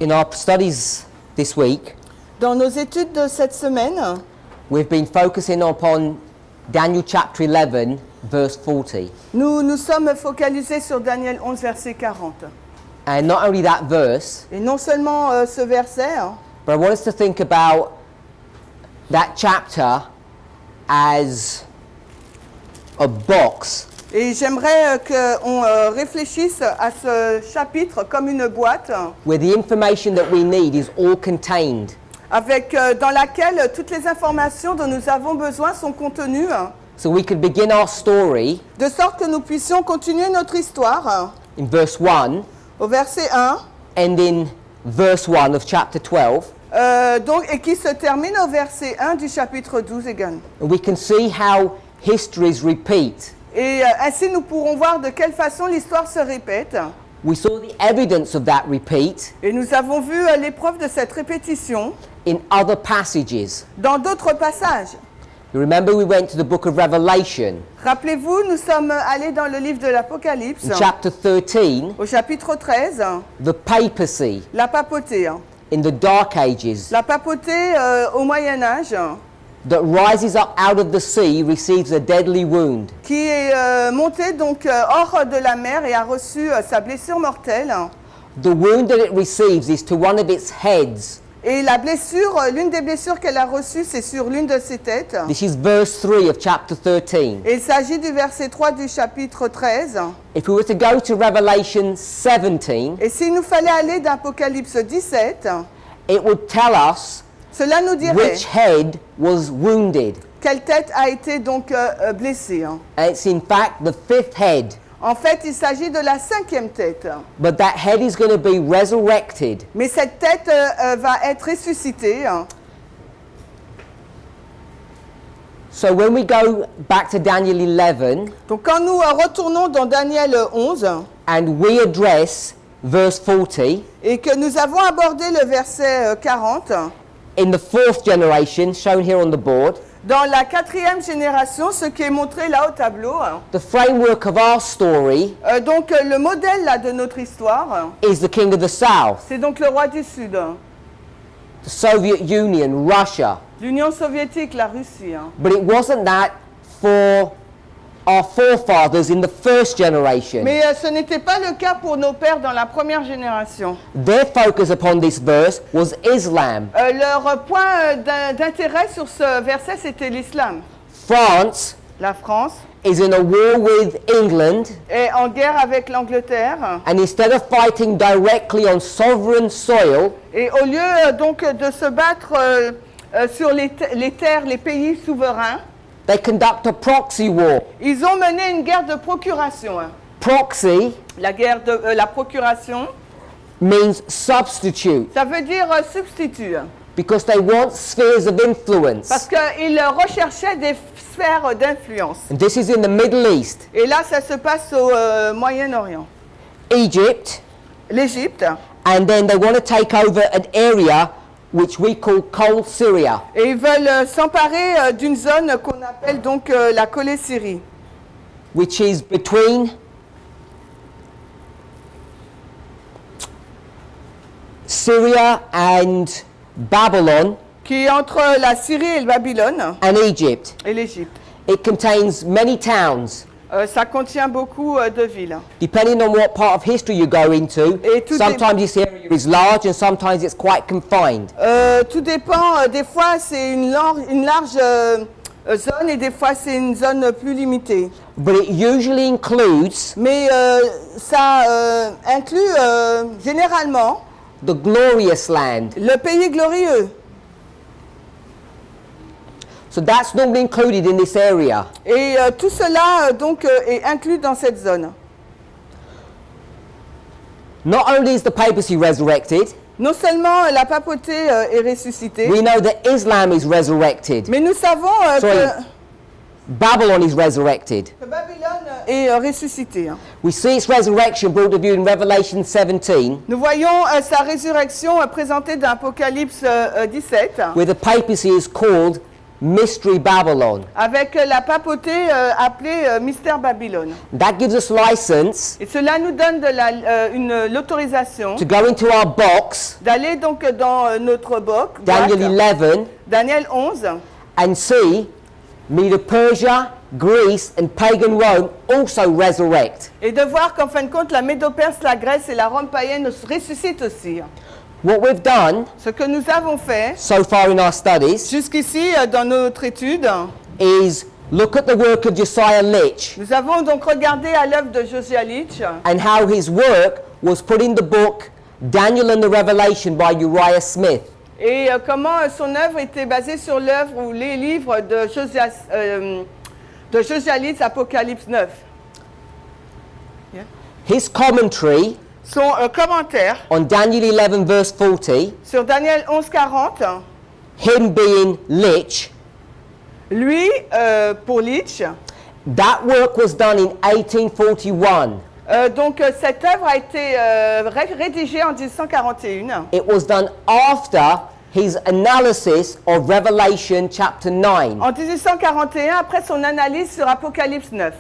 In our studies this week, Dans nos études de cette semaine, we've been focusing upon Daniel chapter 11, verse 40. nous nous sommes focalisés sur Daniel 11, verset 40. And not only that verse, Et non seulement ce verset, but I want us to think about that chapter as a box et j'aimerais qu'on réfléchisse à ce chapitre comme une boîte where the information that we need is all contained. avec, dans laquelle toutes les informations dont nous avons besoin sont contenues, So we could begin our story de sorte que nous puissions continuer notre histoire in verse 1 au verset 1, and in verse 1 of chapter 12. donc, et qui se termine au verset 1 du chapitre 12 également. And we can see how histories repeat. Et ainsi nous pourrons voir de quelle façon l'histoire se répète. We saw the evidence of that repeat Et nous avons vu l'épreuve de cette répétition in other passages. dans d'autres passages. You remember we went to the book of Revelation Rappelez-vous, nous sommes allés dans le livre de l'Apocalypse, in chapter 13, au chapitre 13, the papacy la papauté. in the Dark Ages La papauté au Moyen-Âge, that rises up out of the sea receives a deadly wound. qui est montée donc hors de la mer et a reçu sa blessure mortelle. The wound that it receives is to one of its heads. Et la blessure, l'une des blessures qu'elle a reçues, c'est sur l'une de ses têtes. This is verse 3 of chapter 13. Et il s'agit du verset 3 du chapitre 13. If we were to go to Revelation 17, Et s'il nous fallait aller d'Apocalypse 17, it would tell us cela nous dirait which head was wounded. quelle tête a été donc blessée. And it's in fact the fifth head. En fait, il s'agit de la 5e tête. But that head is going to be resurrected. Mais cette tête va être ressuscitée. So when we go back to Daniel 11 Donc quand nous retournons dans Daniel 11 and we address verse 40, et que nous avons abordé le verset 40, in the fourth generation, shown here on the board, dans la 4e génération, ce qui est montré là au tableau, the framework of our story donc le modèle là de notre histoire, is the king of the south, c'est donc le roi du Sud, the Soviet Union, Russia. l'Union soviétique, la Russie. But it wasn't that for our forefathers in the first generation. Mais ce n'était pas le cas pour nos pères dans la première génération. Their focus upon this verse was Islam. Leur point d'intérêt sur ce verset, c'était l'islam. France La France is in a war with England, est en guerre avec l'Angleterre. and instead of fighting directly on sovereign soil, Et au lieu donc de se battre sur les terres, les pays souverains, they conduct a proxy war. ils ont mené une guerre de procuration. Proxy La guerre de la procuration, means substitute ça veut dire substitut. because they want spheres of influence. Parce qu'ils recherchaient des sphères d'influence. And this is in the Middle East. Et là, ça se passe au Moyen-Orient. Egypt, L'Égypte. and then they want to take over an area which we call Cold Syria, Et ils veulent s'emparer d'une zone qu'on appelle donc la Colée-Syrie, which is between Syria and Babylon qui est entre la Syrie et le Babylone and Egypt. et l'Égypte. It contains many towns. Ça contient beaucoup de villes. Depending on what part of history you go into, Et tout sometimes this area is large and sometimes it's quite confined. Tout dépend, des fois c'est une large zone et des fois c'est une zone plus limitée. But it usually includes Mais ça inclut généralement the glorious land. le pays glorieux. So that's normally included in this area. Et tout cela donc est inclus dans cette zone. Not only is the papacy resurrected, Non seulement la papauté est ressuscitée, we know that Islam is resurrected. mais nous savons Sorry. Babylon is resurrected. que Babylone est ressuscité. We see its resurrection brought to view in Revelation 17, Nous voyons sa résurrection présentée dans Apocalypse 17, where the papacy is called Mystery Babylon. avec la papauté appelée Mystère Babylone. That gives us license Et cela nous donne l'autorisation to go into our box, d'aller donc dans notre boîte, Daniel 11, Daniel 11, and see Medo-Persia, Greece, and pagan Rome also resurrect. et de voir qu'en fin de compte, la Médo-Perse, la Grèce et la Rome païenne ressuscitent aussi. What we've done Ce que nous avons fait so far in our studies jusqu'ici dans notre étude, is look at the work of Josiah Litch nous avons donc regardé à l'œuvre de Josiah Litch and how his work was put in the book Daniel and the Revelation by Uriah Smith. et comment son œuvre était basée sur l'œuvre ou les livres de Josiah Litch, Apocalypse 9. His commentary Son commentaire on Daniel 11 verse 40, sur Daniel 11:40, him being Litch, lui, pour Litch, that work was done in 1841. donc cette œuvre a été rédigée en 1841. It was done after his analysis of Revelation chapter 9. En 1841, après son analyse sur Apocalypse 9.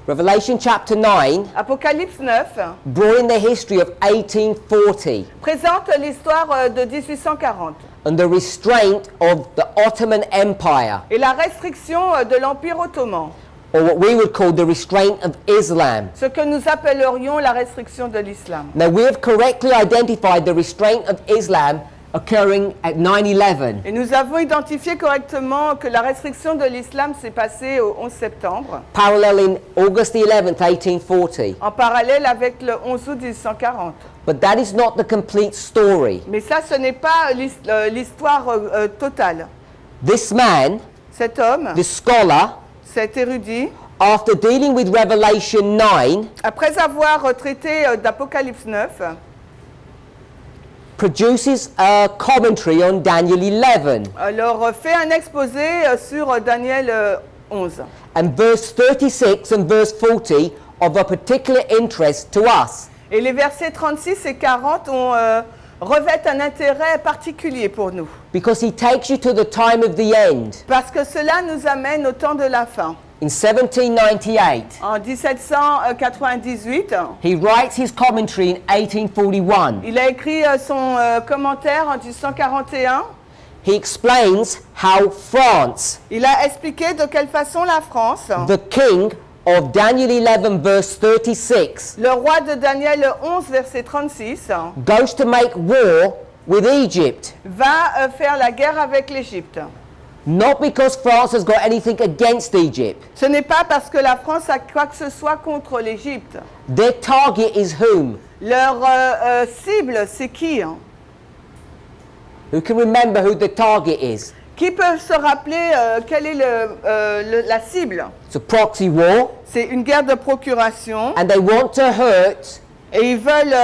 Revelation chapter 9 Apocalypse 9 brought in the history of 1840 présente l'histoire de 1840 and the restraint of the Ottoman Empire, et la restriction de l'Empire ottoman, or what we would call the restraint of Islam. ce que nous appellerions la restriction de l'islam. Now we have correctly identified the restraint of Islam occurring at 9/11. Et nous avons identifié correctement que la restriction de l'islam s'est passée au 11 septembre, Paralleling August the 11th, 1840. en parallèle avec le 11 août 1840. But that is not the complete story. Mais ça, ce n'est pas l'histoire totale. This man, Cet homme, this scholar, cet érudit, after dealing with Revelation 9, après avoir traité d'Apocalypse 9, produces a commentary on Daniel 11. alors fait un exposé sur Daniel 11. And verse 36 and verse 40 of a particular interest to us. Et les versets 36 et 40 revêtent un intérêt particulier pour nous. Because he takes you to the time of the end. Parce que cela nous amène au temps de la fin. In 1798, En 1798, he writes his commentary in 1841. il a écrit son commentaire en 1841. He explains how France, Il a expliqué de quelle façon la France, the king of Daniel 11 verse 36, le roi de Daniel 11, verset 36, goes to make war with Egypt. va faire la guerre avec l'Égypte. Not because France has got anything against Egypt. Ce n'est pas parce que la France a quoi que ce soit contre l'Égypte. Their target is whom? Leur cible, c'est qui? Who can remember who the target is? Qui peut se rappeler quelle est la cible? It's a proxy war, C'est une guerre de procuration and they want to hurt et ils veulent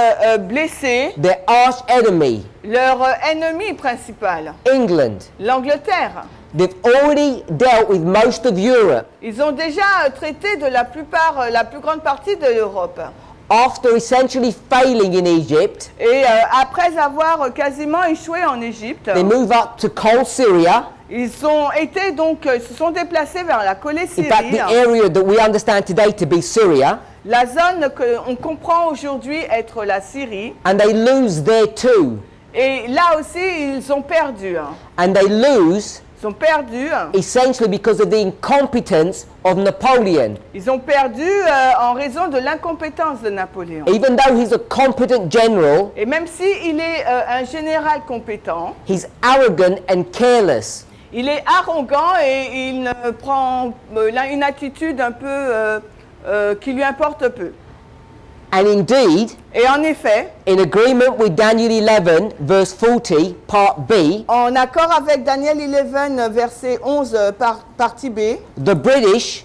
blesser their arch enemy, leur ennemi principal, England. l'Angleterre. They've already dealt with most of Europe Ils ont déjà traité de la plus grande partie de l'Europe. after essentially failing in Egypt. Et après avoir quasiment échoué en Égypte, They move up to cold Syria. ils se sont déplacés vers la collée In fact, Syrie, the area that we understand today to be Syria, la zone qu'on comprend aujourd'hui être la Syrie. and they lose there too. Et là aussi, ils ont perdu. And they lose Ils ont perdu. essentially because of the incompetence of Napoleon. Ils ont perdu en raison de l'incompétence de Napoléon. Even though he's a competent general, Et même s'il est un général compétent, he's arrogant and careless. il est arrogant et il a une attitude un peu qui lui importe peu. And indeed, Et en effet, in agreement with Daniel 11, verse 40, part B, en accord avec Daniel 11, verset 11, partie B, the British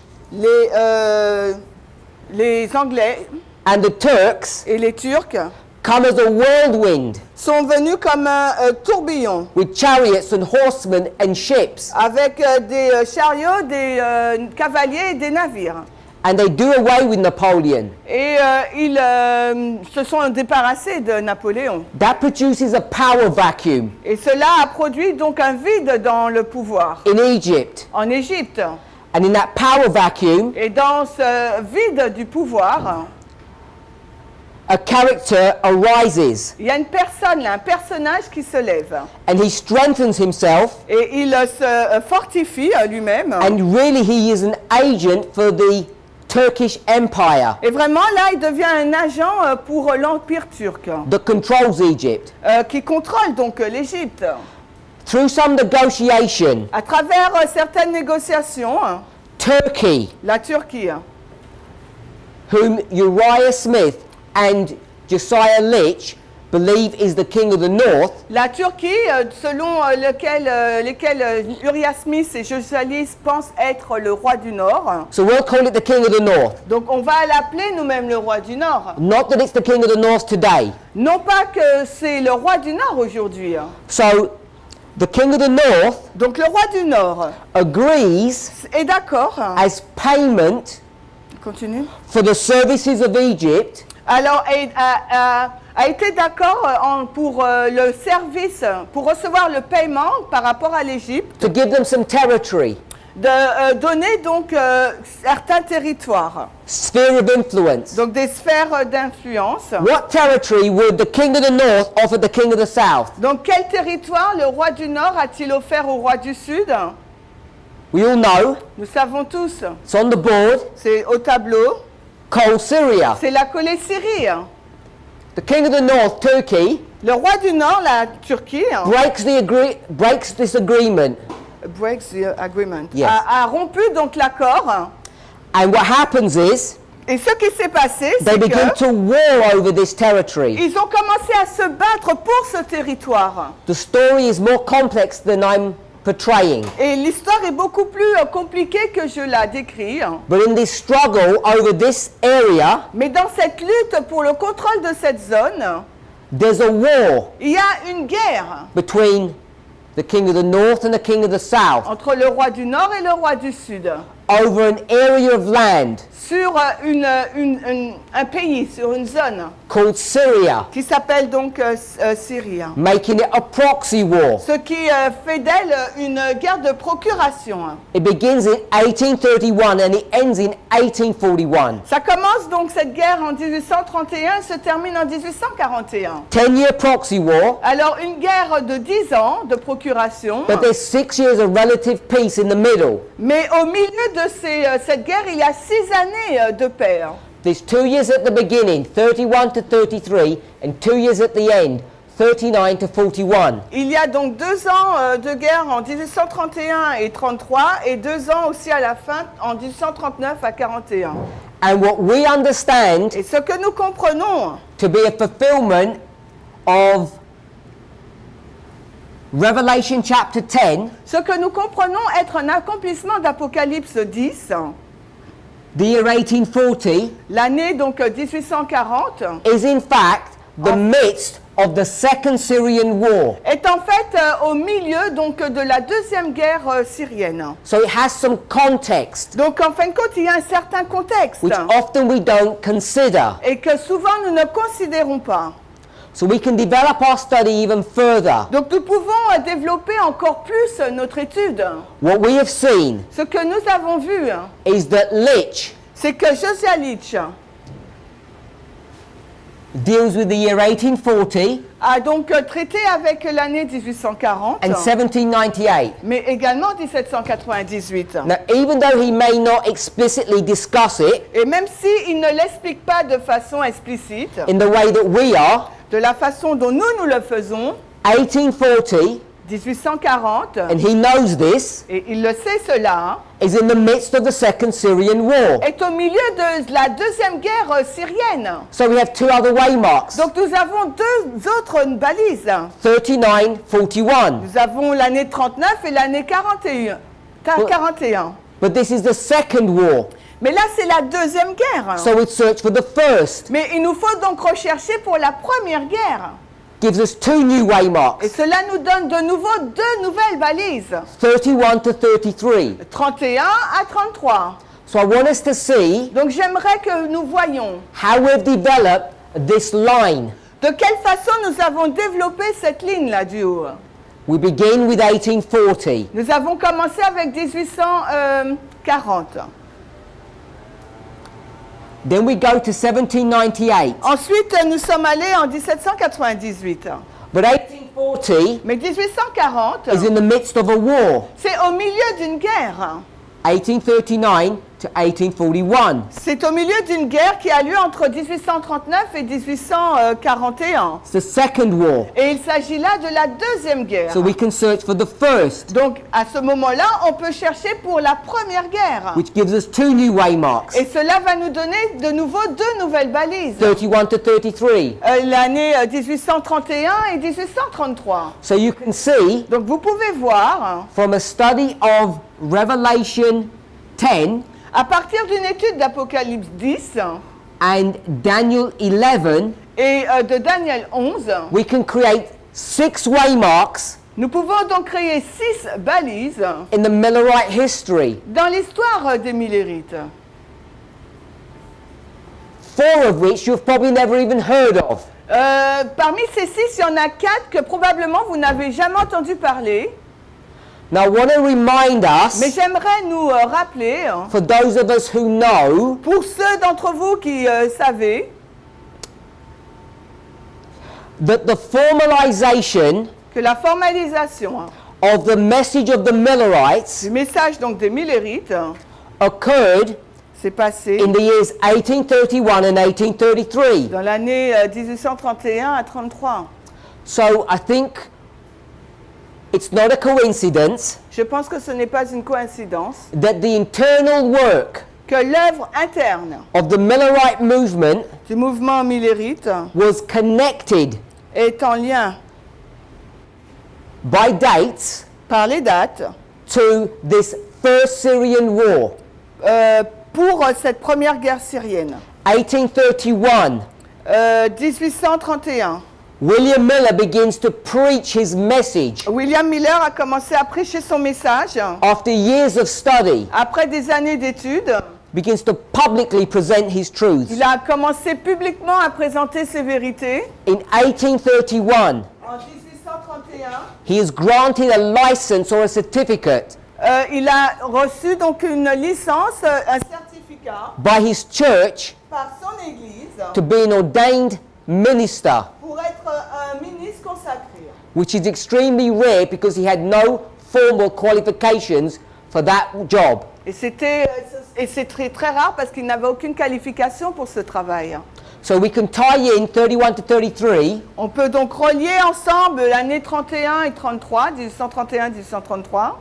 les Anglais and the Turks et les Turcs come as a whirlwind sont venus comme un tourbillon, with chariots and horsemen and ships. avec des chariots, des cavaliers et des navires. and they do away with Napoleon. Et ils se sont débarrassés de Napoléon. That produces a power vacuum Et cela a produit donc un vide dans le pouvoir in Egypt. en Égypte. And in that power vacuum, Et dans ce vide du pouvoir, a character arises, il y a une personne, un personnage qui se lève. and he strengthens himself, Et il se fortifie lui-même. and really he is an agent for the Turkish Empire Et vraiment, là, il devient un agent pour l'Empire turc, that controls Egypt. qui contrôle donc l'Égypte. Through some negotiation, À travers certaines négociations, Turkey, la Turquie, whom Uriah Smith and Josiah Litch believe is the king of the north, la Turquie, selon lesquels Uriah Smith et Josiah Litch pensent être le roi du Nord. so we'll call it the king of the north. Donc on va l'appeler nous-mêmes le roi du Nord. Not that it's the king of the north today. Non pas que c'est le roi du Nord aujourd'hui. So the king of the north Donc le roi du Nord agrees est d'accord. as payment Continue. for the services of Egypt Alors, a été d'accord pour le service, pour recevoir le paiement par rapport à l'Égypte, to give them some territory, de donner donc certains territoires, sphere of influence. donc des sphères d'influence. What territory would the king of the north offer the king of the south? Donc, quel territoire le roi du Nord a-t-il offert au roi du Sud? We all know, Nous savons tous, it's on the board, c'est au tableau, coal Syria. c'est la Syrie. The king of the north, Turkey, Le roi du Nord, la Turquie, breaks this agreement. breaks the agreement, Yes. a rompu donc l'accord. And what happens is, Et ce qui s'est passé, they c'est begin que to war over this territory. ils ont commencé à se battre pour ce territoire. The story is more complex than I'm portraying. Et l'histoire est beaucoup plus compliquée que je la décris. But in this struggle over this area, Mais dans cette lutte pour le contrôle de cette zone, there's a war il y a une guerre between the king of the north and the king of the south entre le roi du Nord et le roi du Sud over an area of land sur un pays, sur une zone called Syria, qui s'appelle donc Syrie. making it a proxy war. Ce qui fait d'elle une guerre de procuration. It begins in 1831 and it ends in 1841. Ça commence donc cette guerre en 1831 et se termine en 1841. 10-year proxy war, Alors une guerre de 10 ans de procuration, but there's 6 years of relative peace in the middle. mais au milieu de cette guerre, il y a 6 années de paix. There's 2 years at the beginning, 31 to 33, and 2 years at the end, 39 to 41. Il y a donc 2 ans de guerre en 1831 et 33 et 2 ans aussi à la fin en 1839 à 41. And what we understand Et ce que nous comprenons, to be a fulfillment of Revelation chapter 10, ce que nous comprenons être un accomplissement d'Apocalypse 10, the year 1840, l'année donc 1840, is in fact the midst of the Second Syrian War. est en fait au milieu donc de la deuxième guerre syrienne. So it has some context, Donc en fin de compte, il y a un certain contexte which often we don't consider. et que souvent nous ne considérons pas. So we can develop our study even further. Donc nous pouvons développer encore plus notre étude. What we have seen Ce que nous avons vu, is that Litch c'est que Josiah Litch deals with the year 1840 a donc traité avec l'année 1840, and 1798. mais également 1798. Now, even though he may not explicitly discuss it Et même s'il ne l'explique pas de façon explicite, in the way that we are, de la façon dont nous le faisons, 1840, 1840, and he knows this, et il le sait cela, is in the midst of the Second Syrian War. est au milieu de la deuxième guerre syrienne. So we have 2 other waymarks, Donc nous avons 2 autres balises. 39, 41. Nous avons l'année 39 et l'année 41. But this is the second war. Mais là, c'est la deuxième guerre. So we search for the first. Mais il nous faut donc rechercher pour la première guerre. Gives us 2 new Et waymarks, cela nous donne de nouveau 2 nouvelles balises. 31 to 33. 31 à 33. So I want us to see Donc j'aimerais que nous voyions how we've developed this line. de quelle façon nous avons développé cette ligne-là du haut. We begin with 1840. Nous avons commencé avec 1840. Then we go to 1798. Ensuite, nous sommes allés en 1798. But 1840 Mais 1840, is in the midst of a war. c'est au milieu d'une guerre. 1839 to 1841. C'est au milieu d'une guerre qui a lieu entre 1839 et 1841. It's the second war. Et il s'agit là de la deuxième guerre. So we can search for the first, Donc, à ce moment-là, on peut chercher pour la première guerre. which gives us two new waymarks, Et cela va nous donner de nouveau deux nouvelles balises. 31 to 33. L'année 1831 et 1833. So you can see Donc, vous pouvez voir, from a study of Revelation 10 à partir d'une étude d'Apocalypse 10 and Daniel 11, et de Daniel 11, we can create 6 waymarks nous pouvons donc créer 6 balises in the Millerite history, dans l'histoire des Millérites. 4 of which you've probably never even heard of. Parmi ces 6, il y en a 4 que probablement vous n'avez jamais entendu parler. Now I want to remind Mais us, j'aimerais nous rappeler, for those of us who know, pour ceux d'entre vous qui savez, that the formalization que la formalisation of the message of the Millerites du message donc des Millérites occurred s'est passé in the years 1831 and 1833. dans l'année 1831 à 33. So I think it's not a coincidence Je pense que ce n'est pas une coïncidence that the internal work que l'œuvre interne of the Millerite movement du mouvement millérite was connected est en lien by dates par les dates to this first Syrian war. pour cette première guerre syrienne. 1831, 1831. William Miller begins to preach his message William Miller a commencé à prêcher son message after years of study, après des années d'études. begins to publicly present his truths. Il a commencé publiquement à présenter ses vérités. In 1831, En 1831, he is granted a license or a certificate il a reçu donc une licence, un certificat by his church par son église to be an ordained minister, pour être un ministre consacré. which is extremely rare because he had no formal qualifications for that job. Et c'est très, très rare parce qu'il n'avait aucune qualification pour ce travail. So we can tie in 31 to 33 On peut donc relier ensemble l'année 31 et 33, 1831-1833,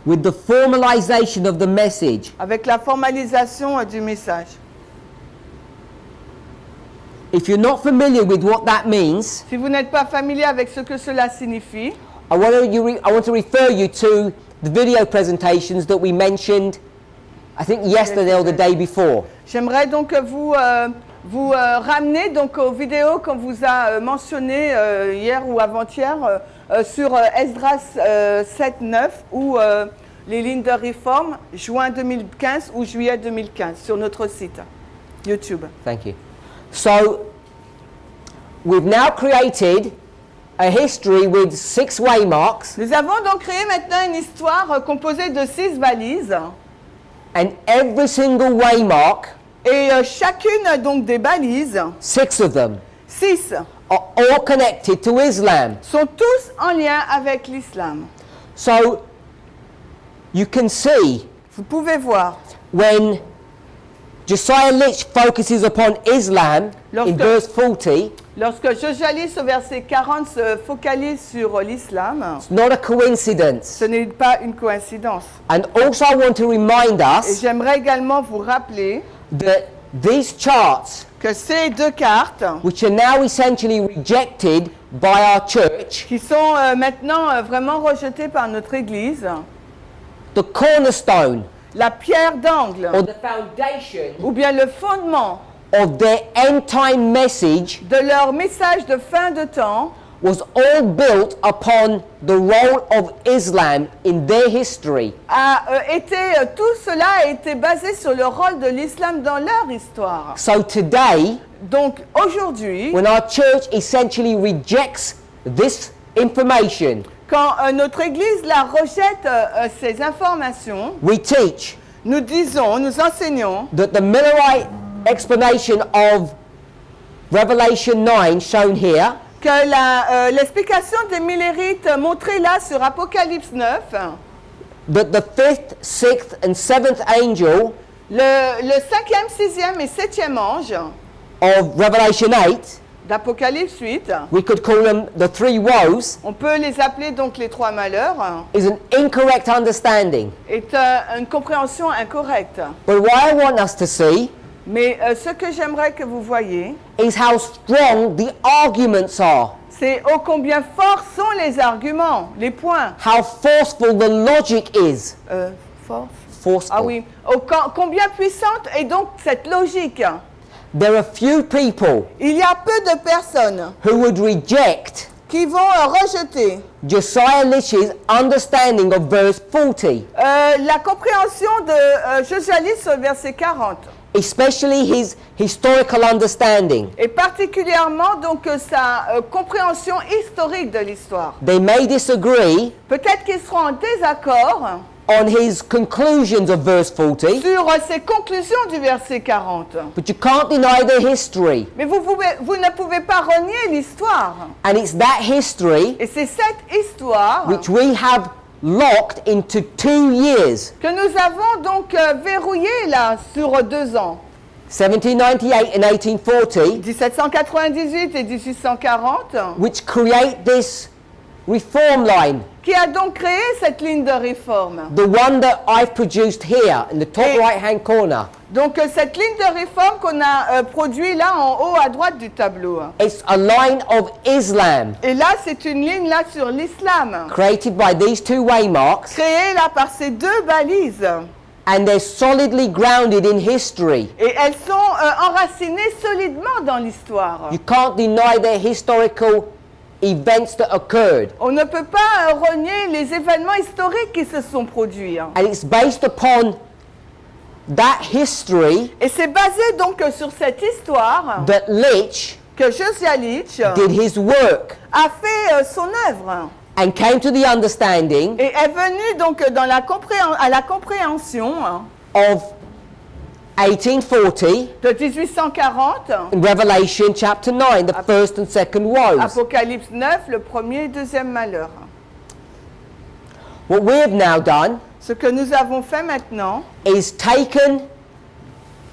with the formalization of the message. avec la formalisation du message. If you're not familiar with what that means, Si vous n'êtes pas familier avec ce que cela signifie, I want to refer you to the video presentations that we mentioned, I think yesterday or the day before. j'aimerais donc vous ramener donc aux vidéos qu'on vous a mentionnées hier ou avant-hier sur Esdras 7-9 ou les lignes de réforme juin 2015 ou juillet 2015 sur notre site YouTube. Thank you. So we've now created a history with 6 waymarks, Nous avons donc créé maintenant une histoire composée de 6 balises and every single waymark, et chacune donc des balises, 6 of them, 6, are all connected to Islam. sont tous en lien avec l'islam. So you can see Vous pouvez voir, when Josiah Litch focuses upon Islam in Lorsque- verse 40, lorsque Jojalis au verset 40 se focalise sur l'islam, it's not a coincidence. ce n'est pas une coïncidence. And also I want to remind Et us j'aimerais également vous rappeler that these charts, que ces deux cartes, which are now essentially rejected by our church, qui sont maintenant vraiment rejetées par notre Église, the cornerstone la pierre d'angle, or the foundation ou bien le fondement of their end time message de leur message de fin de temps, was all built upon the role of Islam in their history. Tout cela a été basé sur le rôle de l'islam dans leur histoire. So today, Donc aujourd'hui, when our church essentially rejects this information, quand notre Église la rejette ces informations, we teach nous enseignons that the Millerite explanation of Revelation 9 shown here que l'explication des Millérites montrée là sur Apocalypse 9, that the 5th, 6th and 7th angel le 5e, 6e et 7e ange of Revelation 8, d'Apocalypse 8, we could call them the three woes, on peut les appeler donc les trois malheurs, is an incorrect understanding. est une compréhension incorrecte. But what I want us to see Mais ce que j'aimerais que vous voyez, is how strong the arguments are, c'est ô combien forts sont les arguments, les points. how forceful the logic is. Force. Forceful. Ah oui. Combien puissante est donc cette logique? There are few people Il y a peu de personnes who would reject qui vont rejeter Josiah Litch's understanding of verse 40, la compréhension de Josiah sur le verset 40. especially his historical understanding. Et particulièrement donc sa compréhension historique de l'histoire. They may disagree Peut-être qu'ils seront en désaccord on his conclusions of verse 40, sur ses conclusions du verset 40. but you can't deny their history. Mais vous ne pouvez pas renier l'histoire. And it's that history Et c'est cette histoire which we have locked into 2 years, que nous avons donc verrouillée là sur 2 ans. 1798 and 1840, 1798 et 1840, which create this reform line, qui a donc créé cette ligne de réforme. the one that I've produced here in the top Et- right hand corner. Donc cette ligne de réforme qu'on a produit là en haut à droite du tableau. It's a line of Islam Et là, c'est une ligne là sur l'islam, created by these two waymarks, créée là par ces deux balises. and they're solidly grounded in history. Et elles sont enracinées solidement dans l'histoire. You can't deny their historical events that occurred. On ne peut pas renier les événements historiques qui se sont produits. And it's based upon that history Et c'est basé donc sur cette histoire that Litch que Josiah Litch did his work a fait son œuvre and came to the understanding et est venu donc à la compréhension of 1840 de 1840, in Revelation chapter 9, the first and second woes. Apocalypse 9, le premier et deuxième malheur. What we have now done Ce que nous avons fait maintenant, is taken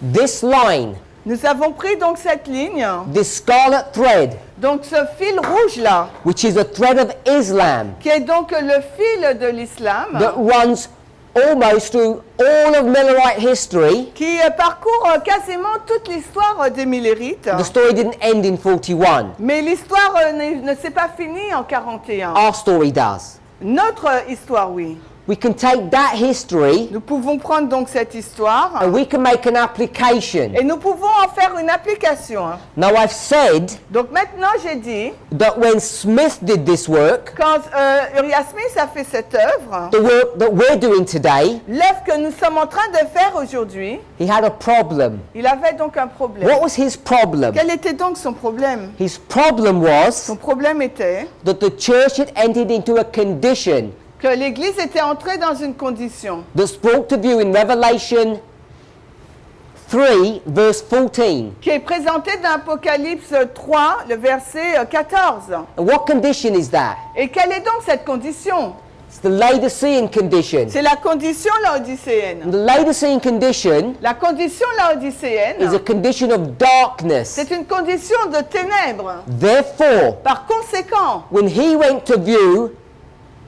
this line, nous avons pris donc cette ligne, this scarlet thread, donc ce fil rouge là, which is a thread of Islam qui est donc le fil de l'islam, that runs almost through all of Millerite history. qui parcourt quasiment toute l'histoire des Millérites. The story didn't end in 41. Mais l'histoire ne s'est pas finie en 41. Our story does. Notre histoire, oui. We can take that history Nous pouvons prendre donc cette histoire and we can make an application. et nous pouvons en faire une application. Now I've said Donc maintenant, j'ai dit, that when Smith did this work, quand Uriah Smith a fait cette œuvre, the work that we're doing today, l'œuvre que nous sommes en train de faire aujourd'hui, he had a problem. il avait donc un problème. What was his problem? Quel était donc son problème? His problem was Son problème était that the church had entered into a condition que l'Église était entrée dans une condition that's brought to view in Revelation 3, verse 14. qui est présentée dans Apocalypse 3, le verset 14. And what condition is that? Et quelle est donc cette condition? It's the Laodicean condition. C'est la condition laodicéenne. And the Laodicean condition La condition laodicéenne, is a condition of darkness. c'est une condition de ténèbres. Therefore, Par conséquent, when he went to view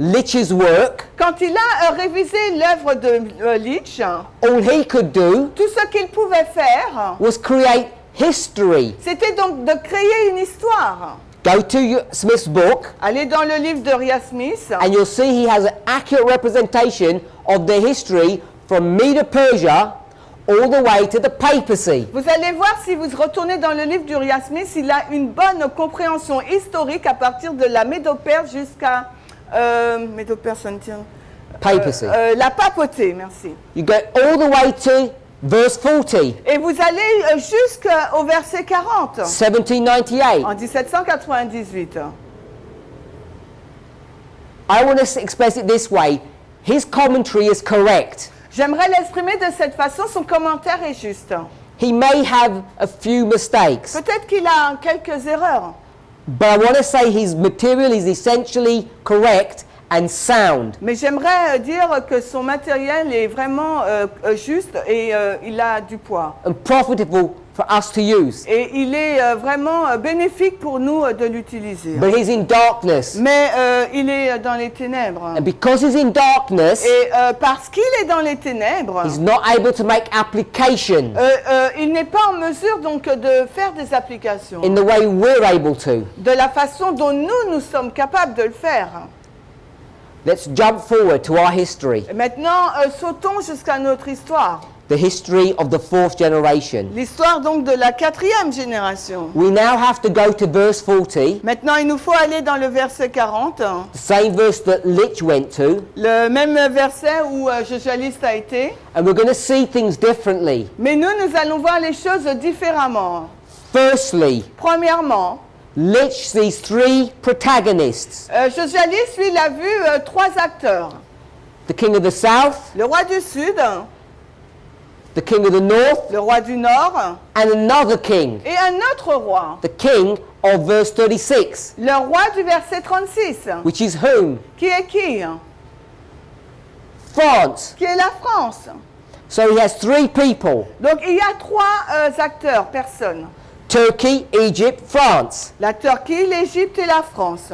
Litch's work, quand il a révisé l'œuvre de Litch, all he could do tout ce qu'il pouvait faire, was create history. c'était donc de créer une histoire. Go to Smith's book Allez dans le livre de Uriah Smith and you'll see he has an accurate representation of the history from Medo-Persia all the way to the papacy. Vous allez voir si vous retournez dans le livre d'Uriah Smith, il a une bonne compréhension historique à partir de la Médo-Perse jusqu'à Médo-Perse, Papacy. la papauté, merci. You go all the way to verse 40, Et vous allez jusqu'au verset 40, 1798. en 1798. I want to express it this way. His commentary is correct. J'aimerais l'exprimer de cette façon, son commentaire est juste. He may have a few mistakes, Peut-être qu'il a quelques erreurs, but I want to say his material is essentially correct and sound. mais j'aimerais dire que son matériel est vraiment juste et il a du poids. And profitable for us to use. Et il est vraiment bénéfique pour nous de l'utiliser. But he's in darkness. Mais il est dans les ténèbres. And because he's in darkness, Et parce qu'il est dans les ténèbres, he's not able to make application il n'est pas en mesure donc de faire des applications in the way we're able to. de la façon dont nous sommes capables de le faire. Let's jump forward to our history, Et maintenant, sautons jusqu'à notre histoire. the history of the fourth generation. L'histoire donc de la 4e génération. We now have to go to verse 40, Maintenant, il nous faut aller dans le verset 40, the same verse that Lich went to, le même verset où Jojaliste a été. and we're going to see things differently. Mais nous allons voir les choses différemment. Firstly, Premièrement, Lich sees three protagonists: Jojaliste, lui, il a vu 3 acteurs. the king of the south, Le roi du Sud, the king of the north, le roi du Nord and another king, et un autre roi. the king of verse 36, Le roi du verset 36. which is whom? Qui est qui? France. Qui est la France. So he has three people: Donc il y a 3 acteurs, personnes. Turkey, Egypt, France. La Turquie, l'Égypte et la France.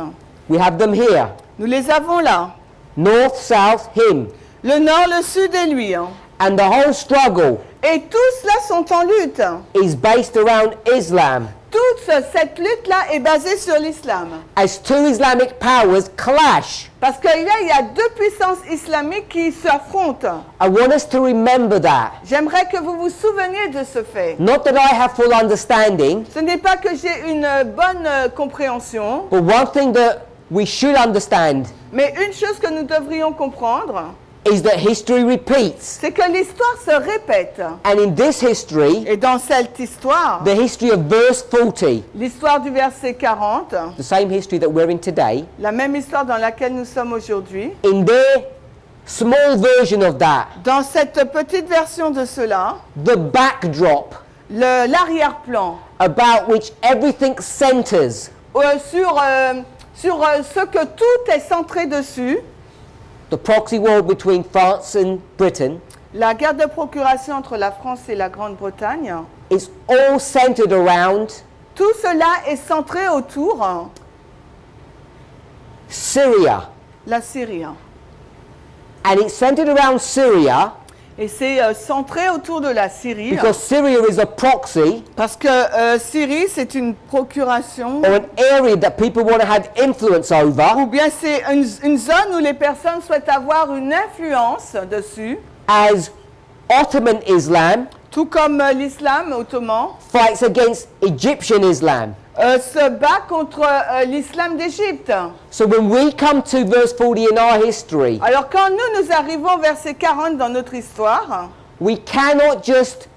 We have them here. Nous les avons là. North, south, him. Le Nord, le Sud et lui. And the whole struggle Et tous là sont en lutte. is based around Islam, Toute cette lutte-là est basée sur l'islam. as two Islamic powers clash. Parce qu'il y a 2 puissances islamiques qui s'affrontent. I want us to remember that. J'aimerais que vous vous souveniez de ce fait. Not that I have full understanding, Ce n'est pas que j'ai une bonne compréhension, but one thing that we should understand mais une chose que nous devrions comprendre, is that history repeats. c'est que l'histoire se répète. And in this history, Et dans cette histoire, the history of verse 40, l'histoire du verset 40, the same history that we're in today, la même histoire dans laquelle nous sommes aujourd'hui, in their small version of that, dans cette petite version de cela, the backdrop l'arrière-plan about which everything centers, sur ce que tout est centré dessus, the proxy war between France and Britain, la guerre de procuration entre la France et la Grande-Bretagne, is all centered around tout cela est centré autour Syria. la Syrie. And it's centered around Syria Et c'est centré autour de la Syrie, because Syria is a proxy parce que Syrie, c'est une procuration, or an area that people want to have influence over ou bien c'est une zone où les personnes souhaitent avoir une influence dessus, as Ottoman Islam tout comme l'islam ottoman fights against Egyptian Islam. se bat contre l'islam d'Égypte. So when we come to verse 40 in our history, Alors quand nous arrivons au verset 40 dans notre histoire, we cannot just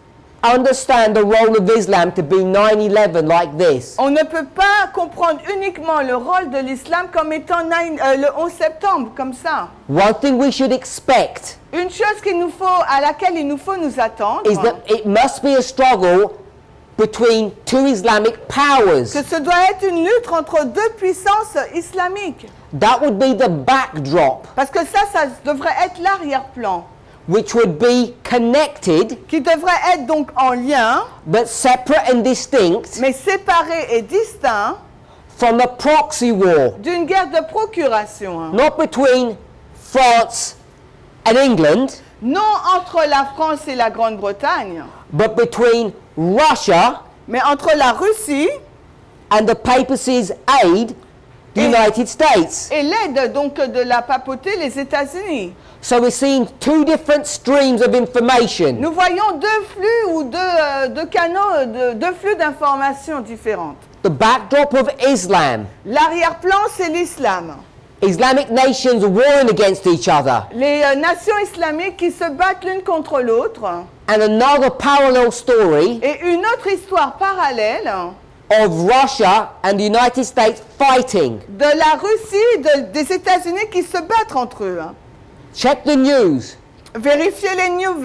understand the role of Islam to be 9/11 like this. on ne peut pas comprendre uniquement le rôle de l'islam comme étant le 11 septembre, comme ça. One thing we should expect Une chose à laquelle il nous faut nous attendre, is that it must be a struggle between two Islamic powers. que ce doit être une lutte entre 2 puissances islamiques. That would be the backdrop, Parce que ça devrait être l'arrière-plan, which would be connected qui devrait être donc en lien, but separate and distinct mais séparé et distinct from a proxy war, d'une guerre de procuration. not between France and England, Non entre la France et la Grande-Bretagne, but between Russia mais entre la Russie and the papacy's aid United States. Et l'aide donc de la papauté, les États-Unis. So we're seeing two different streams of information. Nous voyons deux flux ou deux canaux, deux flux d'informations différentes. The backdrop of Islam. L'arrière-plan, c'est l'islam. Islamic nations warring against each other. Les nations islamiques qui se battent l'une contre l'autre. And another parallel story Et une autre histoire parallèle of Russia and the United States fighting. de la Russie et des États-Unis qui se battent entre eux. Check the news. Vérifiez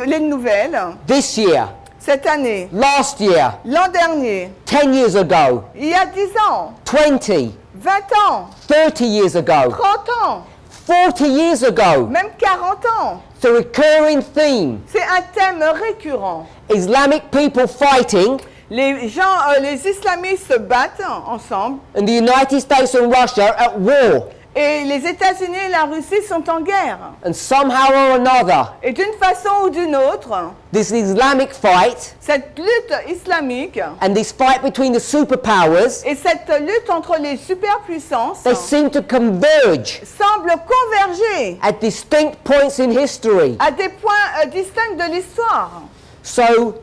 les nouvelles. This year, Cette année, last year, l'an dernier, 10 years ago, il y a 10 ans, 20, 20 ans, 30 years ago, 30 ans, 40 years ago. même 40 ans. It's a recurring theme. C'est un thème récurrent. Islamic people fighting Les islamistes se battent ensemble and the United States and Russia at war. et les États-Unis et la Russie sont en guerre. And somehow or another, Et d'une façon ou d'une autre, this Islamic fight cette lutte islamique and this fight between the superpowers, et cette lutte entre les superpuissances they seem to converge semblent converger at distinct points in history. à des points distincts de l'histoire. So,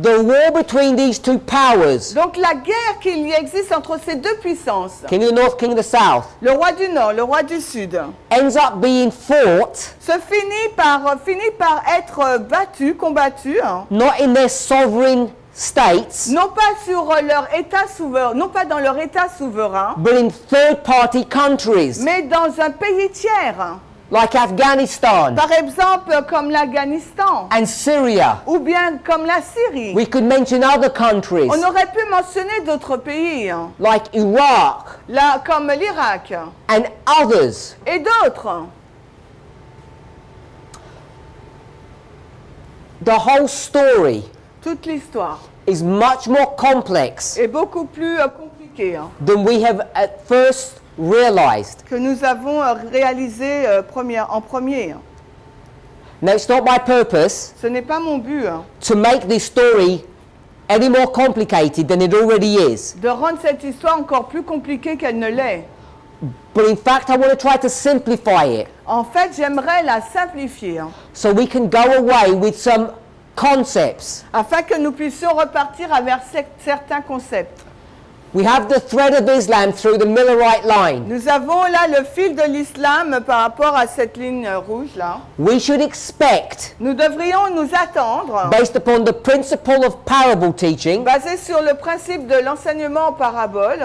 the war between these two powers, Donc la guerre qu'il y existe entre ces deux puissances, King of the North, King of the South, le roi du Nord, le roi du Sud, ends up being fought se finit par être combattu, not in their sovereign states, non pas sur leur État souverain, non pas dans leur État souverain, but in third-party countries mais dans un pays tiers, like Afghanistan par exemple comme l'Afghanistan and Syria. ou bien comme la Syrie. We could mention other countries On aurait pu mentionner d'autres pays, like Iraq là, comme l'Irak and others. et d'autres. The whole story Toute l'histoire is much more complex est beaucoup plus compliquée than we have at first realized. que nous avons réalisé en premier. Now, it's not my purpose Ce n'est pas mon but to make this story any more complicated than it already is. de rendre cette histoire encore plus compliquée qu'elle ne l'est. But in fact, I want to try to simplify it En fait, j'aimerais la simplifier so we can go away with some concepts. afin que nous puissions repartir avec certains concepts. We have the thread of Islam through the Millerite line. Nous avons là le fil de l'islam par rapport à cette ligne rouge là. We should expect, Nous devrions nous attendre, based upon the principle of parable teaching, basé sur le principe de l'enseignement en parabole,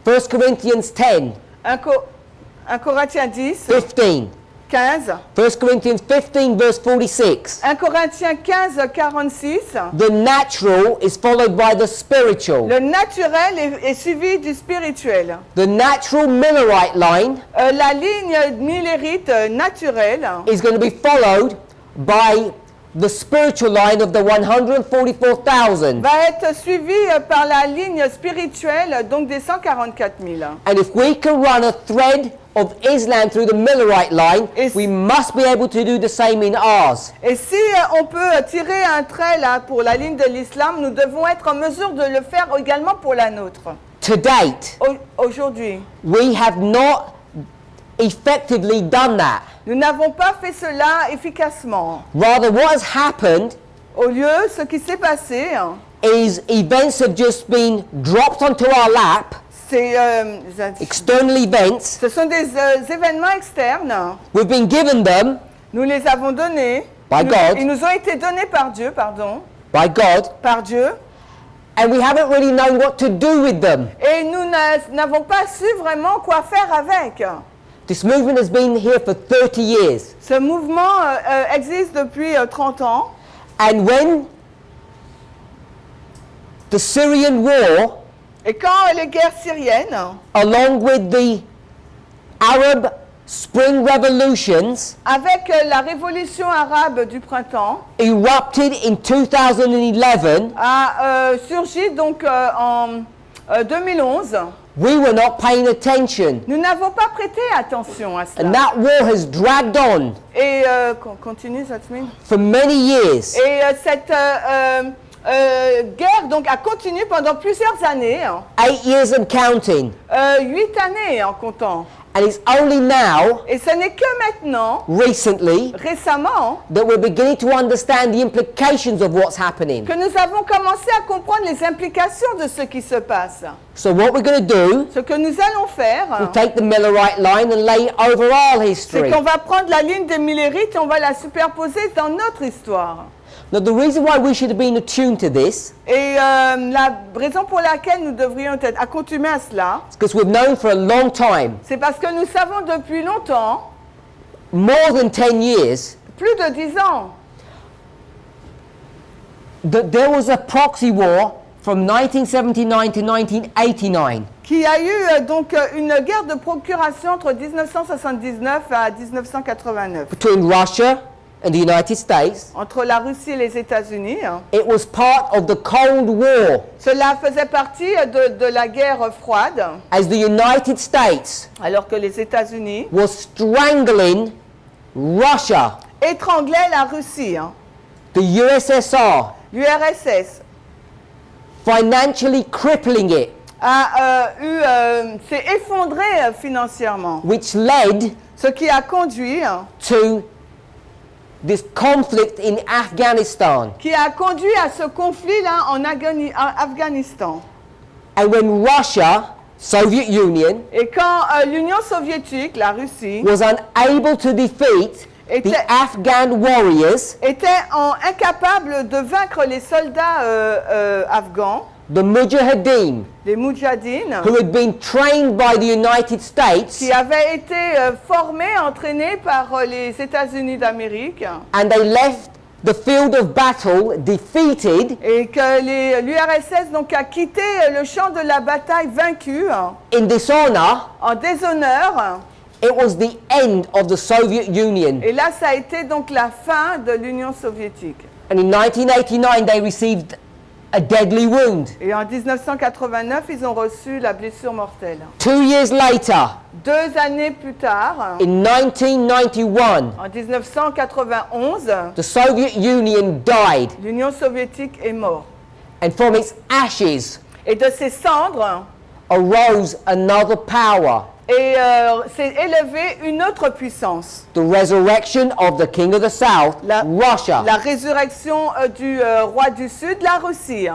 1 Corinthians 10, 1 Corinthiens 10, 15, 15, 1 Corinthians 15 verse 46. 1 Corinthiens 15, 46, The natural is followed by the spiritual. le naturel est suivi du spirituel. The natural Millerite line La ligne millérite naturelle is going to be followed by the spiritual line of the 144,000. va être suivie par la ligne spirituelle, donc des 144 000. And if we can run a thread of Islam through the Millerite line, Is- we must be able to do the same in ours. Et si on peut tirer un trait là pour la ligne de l'islam, nous devons être en mesure de le faire également pour la nôtre. To date, Aujourd'hui, we have not effectively done that. nous n'avons pas fait cela efficacement. Rather, what has happened Au lieu, ce qui s'est passé, is events have just been dropped onto our lap, c'est, external events. ce sont des événements externes. We've been given them Nous les avons donnés. By God. Ils nous ont été donnés par Dieu, by God, par Dieu. and we haven't really known what to do with them. Et nous n'avons pas su vraiment quoi faire avec. This movement has been here for 30 years. Ce mouvement existe depuis 30 ans. And when the Syrian war, Et quand les guerres syriennes, along with the Arab Spring Revolutions, avec la révolution arabe du printemps, erupted in 2011, a surgi donc en 2011, we were not paying attention. nous n'avons pas prêté attention à cela. And that war has dragged on Et continue, Zatmine. for many years. Et guerre donc a continué pendant plusieurs années, 8 years and counting. 8 années en comptant. And it's only now, Et ce n'est que maintenant, recently, récemment, that we're beginning to understand the implications of what's happening. que nous avons commencé à comprendre les implications de ce qui se passe. So what we're going to do, Ce que nous allons faire, we'll take the Millerite line and lay it over our c'est history. qu'on va prendre la ligne des Millérites et on va la superposer dans notre histoire. Now the reason why we should have been attuned to this Et la raison pour laquelle nous devrions être accoutumés à cela, is because we've known for a long time, c'est parce que nous savons depuis longtemps, more than 10 years, plus de 10 ans, that there was a proxy war from 1979 to 1989 qu'il y a eu donc une guerre de procuration entre 1979 à 1989 between Russia and the United States. entre la Russie et les États-Unis. It was part of the Cold War Cela faisait partie de la guerre froide, as the United States alors que les États-Unis was strangling Russia, étranglaient la Russie, the USSR, l'URSS financially crippling it, s'est effondré financièrement, which led ce qui a conduit to this conflict in Afghanistan. à ce conflit-là en Afghanistan. And when Russia, Soviet Union, Et quand l'Union soviétique, la Russie, was unable to defeat the Était- Afghan warriors, était incapable de vaincre les soldats afghans, the Mujahideen, les Moudjahidines, who had been trained by the United States, qui avaient été formés, entraînés par les États-Unis d'Amérique, and they left the field of battle defeated et que l'URSS donc a quitté le champ de la bataille vaincu, in dishonor. en déshonneur. It was the end of the Soviet Union. Et là, ça a été donc la fin de l'Union soviétique. And in 1989, they received a deadly wound. Et en 1989, ils ont reçu la blessure mortelle. 2 years later, 2 années plus tard, in 1991, en 1991, the Soviet Union died, l'Union soviétique est morte. and from its ashes Et de ses cendres arose another power, s'est élevée une autre puissance. the resurrection of the King of the South, La Russia. résurrection du roi du Sud, la Russie.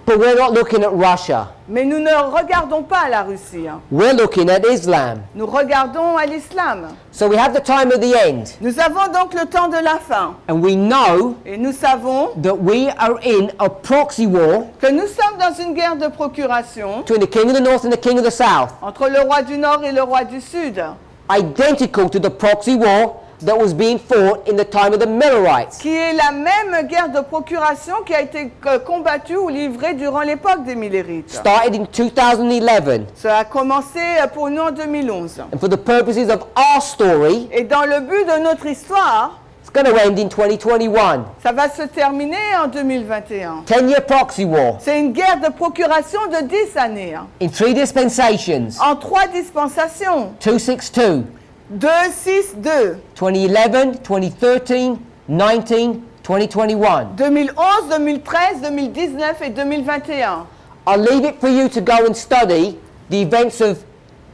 But we're not looking at Russia. Mais nous ne regardons pas à la Russie. We're looking at Islam. Nous regardons à l'islam. So we have the time of the end, Nous avons donc le temps de la fin. and we know Et nous savons that we are in a proxy war que nous sommes dans une guerre de procuration between the King of the North and the King of the South, entre le roi du Nord et le roi du Sud, identical to the proxy war that was being fought in the time of the Millerites. qui est la même guerre de procuration qui a été combattue ou livrée durant l'époque des Millérites. Started in 2011, Ça a commencé pour nous en 2011. and for the purposes of our story, Et dans le but de notre histoire, it's going to end in 2021. ça va se terminer en 2021. 10-year proxy war C'est une guerre de procuration de 10 années, in 3 dispensations, en 3 dispensations. 262, 2, 6, 2. 2011, 2013, 19, 2021. 2011, 2013, 2019 et 2021. I'll leave it for you to go and study the events of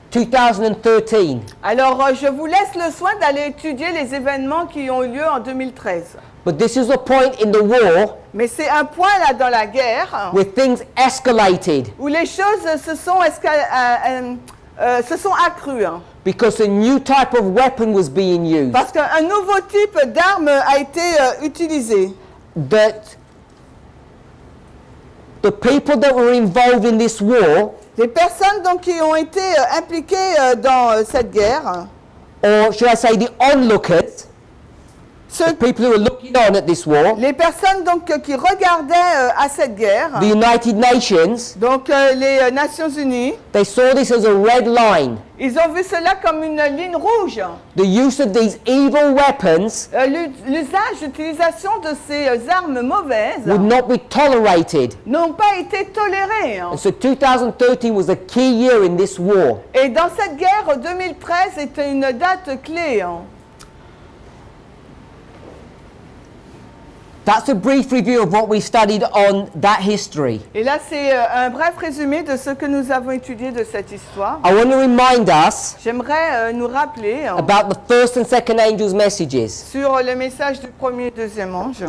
2013. Alors, je vous laisse le soin d'aller étudier les événements qui ont eu lieu en 2013. But this is a point in the war Mais c'est un point là dans la guerre where things escalated où les choses se sont accrues. because a new type of weapon was being used Parce qu'un nouveau type d'arme a été utilisé. that the people that were involved in this war, Les personnes donc qui ont été impliquées dans cette guerre, or should I say the onlookers, the people who were looking on at this war, les personnes donc qui regardaient à cette guerre, the United Nations, donc les Nations Unies, they saw this as a red line. ils ont vu cela comme une ligne rouge. The use of these evil weapons L'usage, l'utilisation de ces armes mauvaises would not be tolerated. n'ont pas été tolérées. And so 2013 was a key year in this war. Et dans cette guerre, 2013 était une date clé. That's a brief review of what we studied on that history. Et là, c'est un bref résumé de ce que nous avons étudié de cette histoire. I want to remind us J'aimerais nous rappeler about the first and second angels' messages. sur le message du premier et deuxième ange.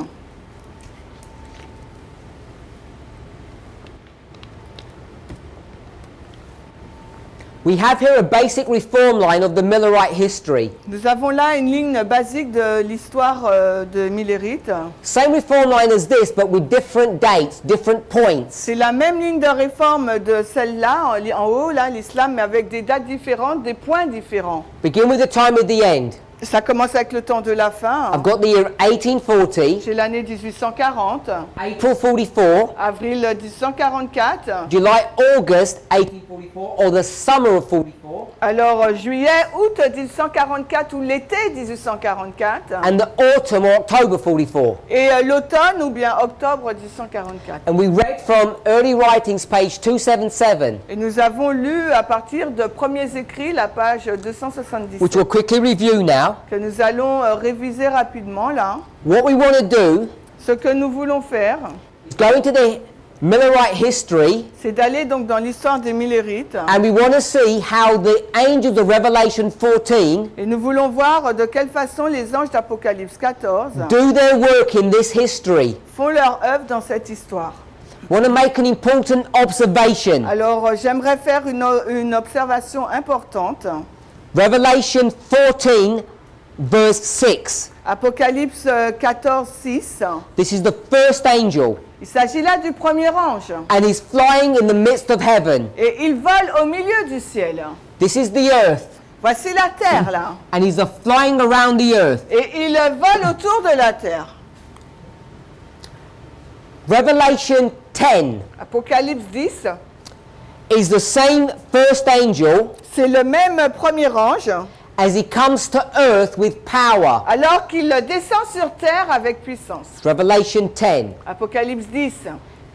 We have here a basic reform line of the Millerite history. Nous avons là une ligne basique de l'histoire de Millerite. Same reform line as this, but with different dates, different points. C'est la même ligne de réforme de celle-là, en haut, là, l'islam, mais avec des dates différentes, des points différents. Begin with the time of the end. Ça commence avec le temps de la fin. I've got the year 1840, J'ai l'année 1840, April 44, avril 1844, July, August 1844, or the summer of 44, alors juillet, août 1844 ou l'été 1844, and the autumn or October 44. et l'automne ou bien octobre 1844. And we read from early writings, page 277, Et nous avons lu à partir de premiers écrits, la page 277, which we'll quickly review now. que nous allons réviser rapidement là. What we want to do Ce que nous voulons faire, is go into the Millerite history, c'est d'aller donc dans l'histoire des Millerites, and we want to see how the angels of Revelation 14 et nous voulons voir de quelle façon les anges d'Apocalypse 14 do their work in this history. font leur œuvre dans cette histoire. Want to make an important observation. Alors j'aimerais faire une observation importante. Revelation 14, verse 6. Apocalypse 14, 6. This is the first angel, Il s'agit là du premier ange. and he's flying in the midst of heaven. Et il vole au milieu du ciel. This is the earth, Voici la terre là. and he's flying around the earth. Et il vole autour de la terre. Revelation 10 Apocalypse 10, is the same first angel c'est le même premier ange. as he comes to earth with power. Alors qu'il descend sur terre avec puissance. Revelation 10. Apocalypse 10.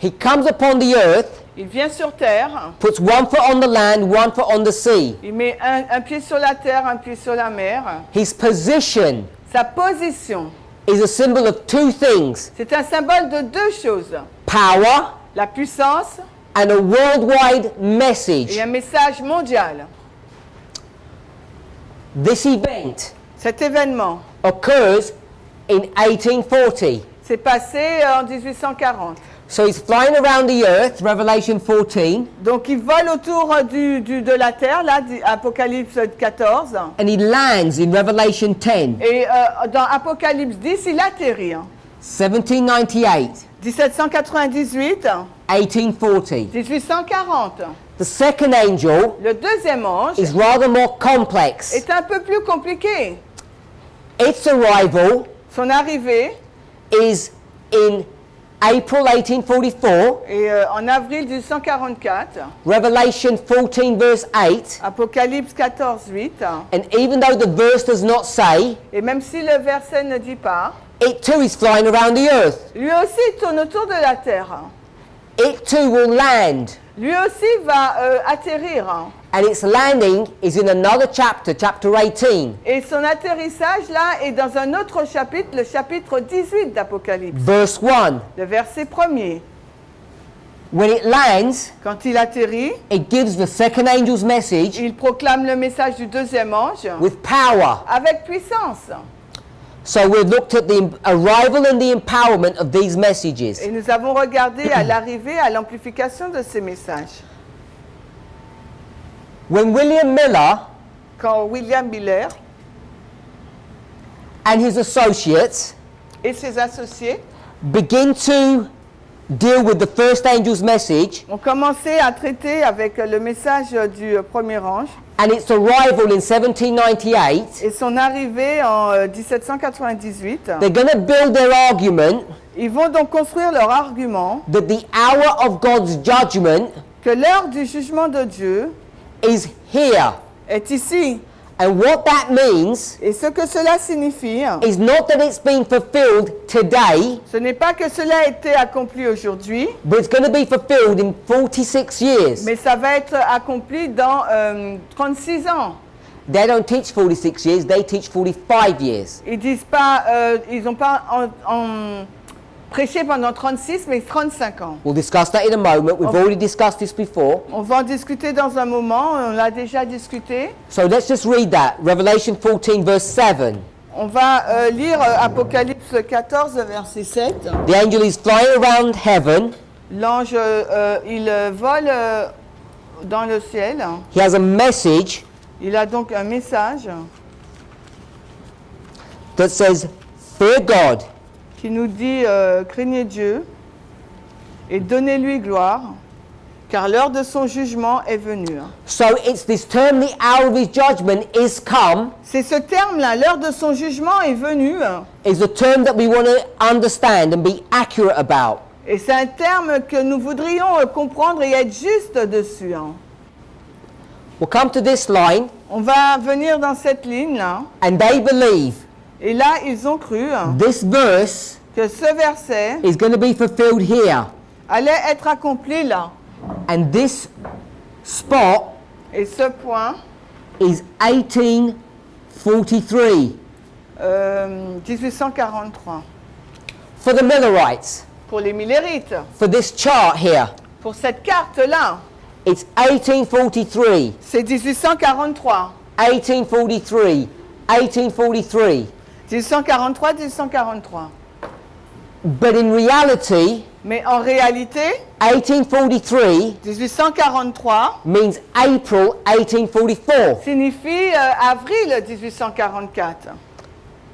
He comes upon the earth, Il vient sur terre. puts one foot on the land, one foot on the sea. Il met un pied sur la terre, un pied sur la mer. His position Sa position, is a symbol of two things: c'est un symbole de deux choses. power La puissance and a worldwide message. et un message mondial. This event Cet événement occurs in 1840. s'est passé en 1840. So he's flying around the earth, Revelation 14, Donc il vole autour de la terre, là, Apocalypse 14. and he lands in Revelation 10, Et dans Apocalypse 10, il atterrit. 1798, 1798, 1840. 1840. The second angel Le deuxième ange is rather more complex. est un peu plus compliqué. Its arrival Son arrivée is in April 1844, est en avril 1844, Revelation 14 verse 8, Apocalypse 14, 8. and even though the verse does not say, Et même si le verset ne dit pas, it too is flying around the earth. lui aussi tourne autour de la terre. It too will land, Lui aussi va atterrir. and its landing is in another chapter, chapter 18, Et son atterrissage là est dans un autre chapitre, le chapitre 18 d'Apocalypse, verse 1. le verset 1er. When it lands, Quand il atterrit, it gives the second angel's message il proclame le message du deuxième ange with power. avec puissance. So we've looked at the arrival and the empowerment of these messages. Et nous avons regardé à l'arrivée, à l'amplification de ces messages. When William Miller Quand William Miller and his associates et ses associés begin to deal with the first angel's message ont commencé à traiter avec le message du premier ange and its arrival in 1798, et son arrivée en 1798, they're going to build their argument ils vont donc construire leur argument that the hour of God's judgment que l'heure du jugement de Dieu is here. est ici. And what that means Et ce que cela signifie, is not that it's been fulfilled today, ce n'est pas que cela a été accompli aujourd'hui, but it's going to be fulfilled in 46 years. mais ça va être accompli dans 36 ans. They don't teach 46 years, they teach 45 years. Ils disent pas, ils n'ont pas prêché pendant 36, mais 35 ans. We'll discuss that in a moment. We've already discussed this before. On va en discuter dans un moment, on l'a déjà discuté. So let's just read that. Revelation 14, verse 7. On va lire Apocalypse 14, verset 7. The angel is flying around heaven. L'ange, il vole dans le ciel. He has a message Il a donc un message that says, Fear God. qui nous dit craignez Dieu et donnez-lui gloire, car l'heure de son jugement est venue. So it's this term, the hour of his judgment is come, C'est ce terme-là, l'heure de son jugement est venue, is the term that we want to understand and be accurate about. et c'est un terme que nous voudrions comprendre et être juste dessus. We'll come to this line, On va venir dans cette ligne-là, and they believe et là ils ont cru this verse que ce verset is going to be fulfilled here. allait être accompli là. And this spot Et ce point, is 1843 1843, for the Millerites. pour les Millérites, For this chart here, pour cette carte-là, it's 1843, c'est 1843. 1843, 1843. 1843, 1843. But in reality, Mais en réalité, 1843 1843 means April 1844. signifie avril 1844.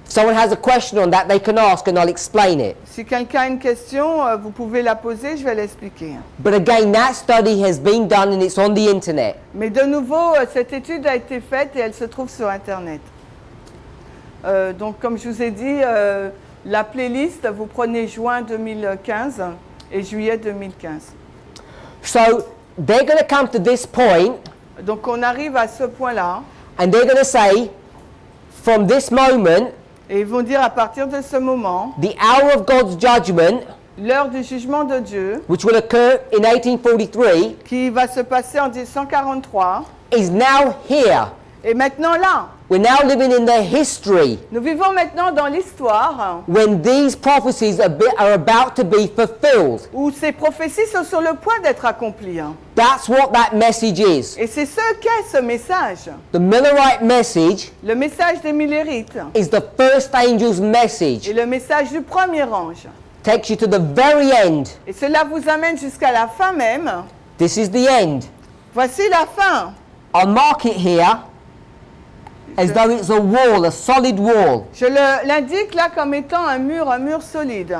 If someone has a question on that, they can ask and I'll explain it. Si quelqu'un a une question, vous pouvez la poser, je vais l'expliquer. But again, that study has been done and it's on the internet. Mais de nouveau, cette étude a été faite et elle se trouve sur Internet. Donc, comme je vous ai dit, la playlist, vous prenez juin 2015 et juillet 2015. So they're going to come to this point Donc, on arrive à ce point-là and they're going to say, from this moment, et ils vont dire à partir de ce moment, the hour of God's judgment, l'heure du jugement de Dieu, which will occur in 1843, qui va se passer en 1843, is now here. est maintenant là. We're now living in the history Nous vivons maintenant dans l'histoire when these prophecies are about to be fulfilled. où ces prophéties sont sur le point d'être accomplies. That's what that message is. Et c'est ce qu'est ce message. The Millerite message Le message des Millérites is the first angel's message. et le message du premier ange. Takes you to the very end. Et cela vous amène jusqu'à la fin même. This is the end. Voici la fin. I'll mark it here as though it's a wall, a solid wall. Je l'indique là comme étant un mur solide.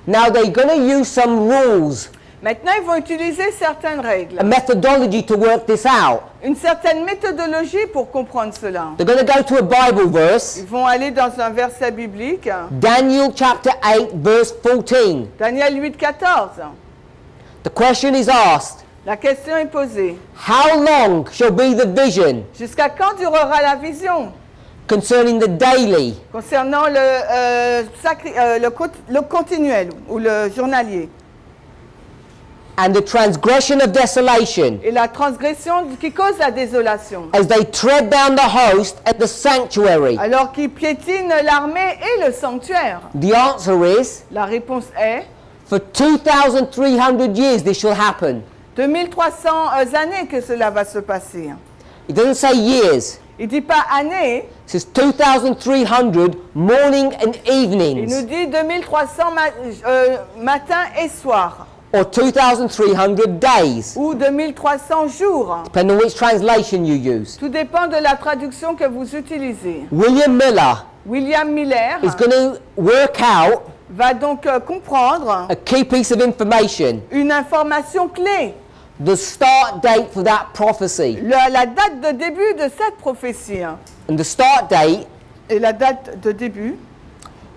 Now they're going to use some rules, Maintenant, ils vont utiliser certaines règles, a methodology to work this out. une certaine méthodologie pour comprendre cela. They're going to go to a Bible verse, Ils vont aller dans un verset biblique, Daniel chapter 8, verse 14. Daniel 8, 14. The question is asked, La question est posée. how long shall be the vision Jusqu'à quand durera la vision concerning the daily? concernant le continuel ou le journalier And the transgression of desolation, et la transgression qui cause la désolation, as they tread down the host at the sanctuary? alors qu'ils piétinent l'armée et le sanctuaire? The answer is, La réponse est for 2,300 years this shall happen. 2300 années que cela va se passer. It doesn't say years. Il ne dit pas années, It says 2,300 morning and il nous evenings, dit 2300 matin et soir, or 2,300 days, ou 2300 jours. depending on which translation you use. Tout dépend de la traduction que vous utilisez. William Miller William Miller is going to work out va donc comprendre a key piece of information, une information clé, the start date for that prophecy. la date de début de cette prophétie. And the start date Et la date de début,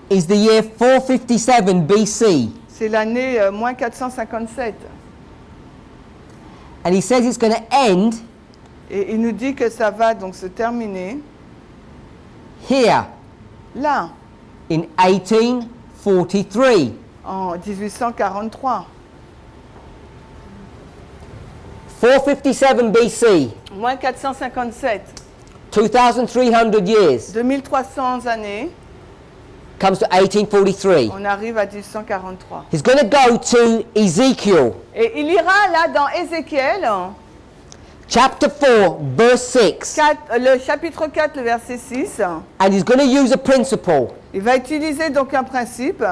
is the year 457 BC. c'est l'année moins 457. And he says it's going to end Et il nous dit que ça va donc se terminer here là, in 1843. en 1843. 457 BC, Moins 457. 2,300 years. 2300 années. comes to 1843. On arrive à 1843. He's going to go to Ezekiel, Et il ira là dans Ézéchiel, chapter 4, verse 6. le chapitre 4, le verset 6. And he's going to use a principle. Il va utiliser donc un principe.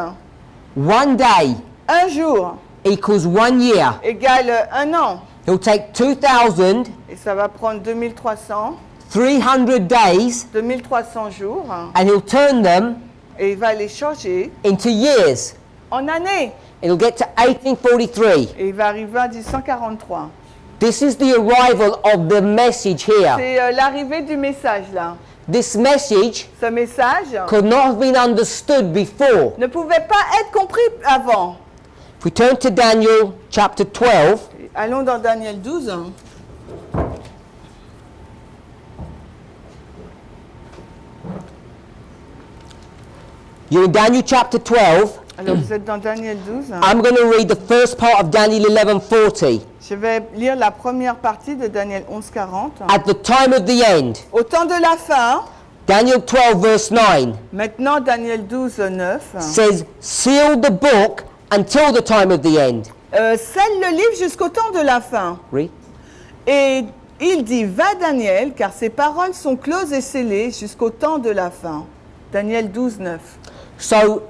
One day Un jour equals 1 year. égale un an. He'll take 2,300 Et ça va prendre 2300 days, 2300 jours. and he'll turn them Et il va les changer into years. en années. It'll get to 1843. Et il va arriver à 1843. This is the arrival of the message here. C'est l'arrivée du message là. This message Ce message could not have been understood before. ne pouvait pas être compris avant. If we turn to Daniel chapter 12, Allons dans Daniel 12. you're in Daniel chapter 12. Alors vous êtes dans Daniel 12. I'm going to read the first part of Daniel 11:40. Je vais lire la première partie de Daniel 11:40. At the time of the end, Au temps de la fin, Daniel 12 verse 9 maintenant Daniel 12:9, says, seal the book until the time of the end. scelle le livre jusqu'au temps de la fin. Read. Et il dit, va Daniel, car ces paroles sont closes et scellées jusqu'au temps de la fin. Daniel 12:9. So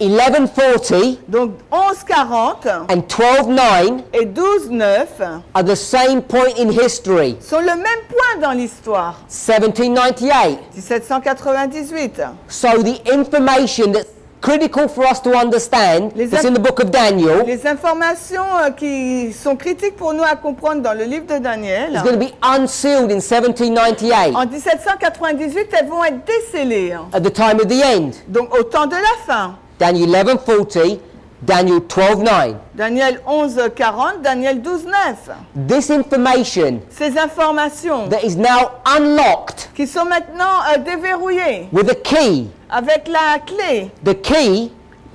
11:40 Donc 11:40 and 12:9 et 12:9 are the same point in history. sont le même point dans l'histoire. 1798. 1798. So the information that's critical for us to understand that's in the book of Daniel Les informations qui sont critiques pour nous à comprendre dans le livre de Daniel, is going to be unsealed in 1798 en 1798, elles vont être décellées. at the time of the end. Donc au temps de la fin. Daniel 11:40, Daniel 12:9. Daniel 11:40, Daniel 12:9. This information Ces informations that is now unlocked qui sont maintenant déverrouillées with a key. avec la clé. The key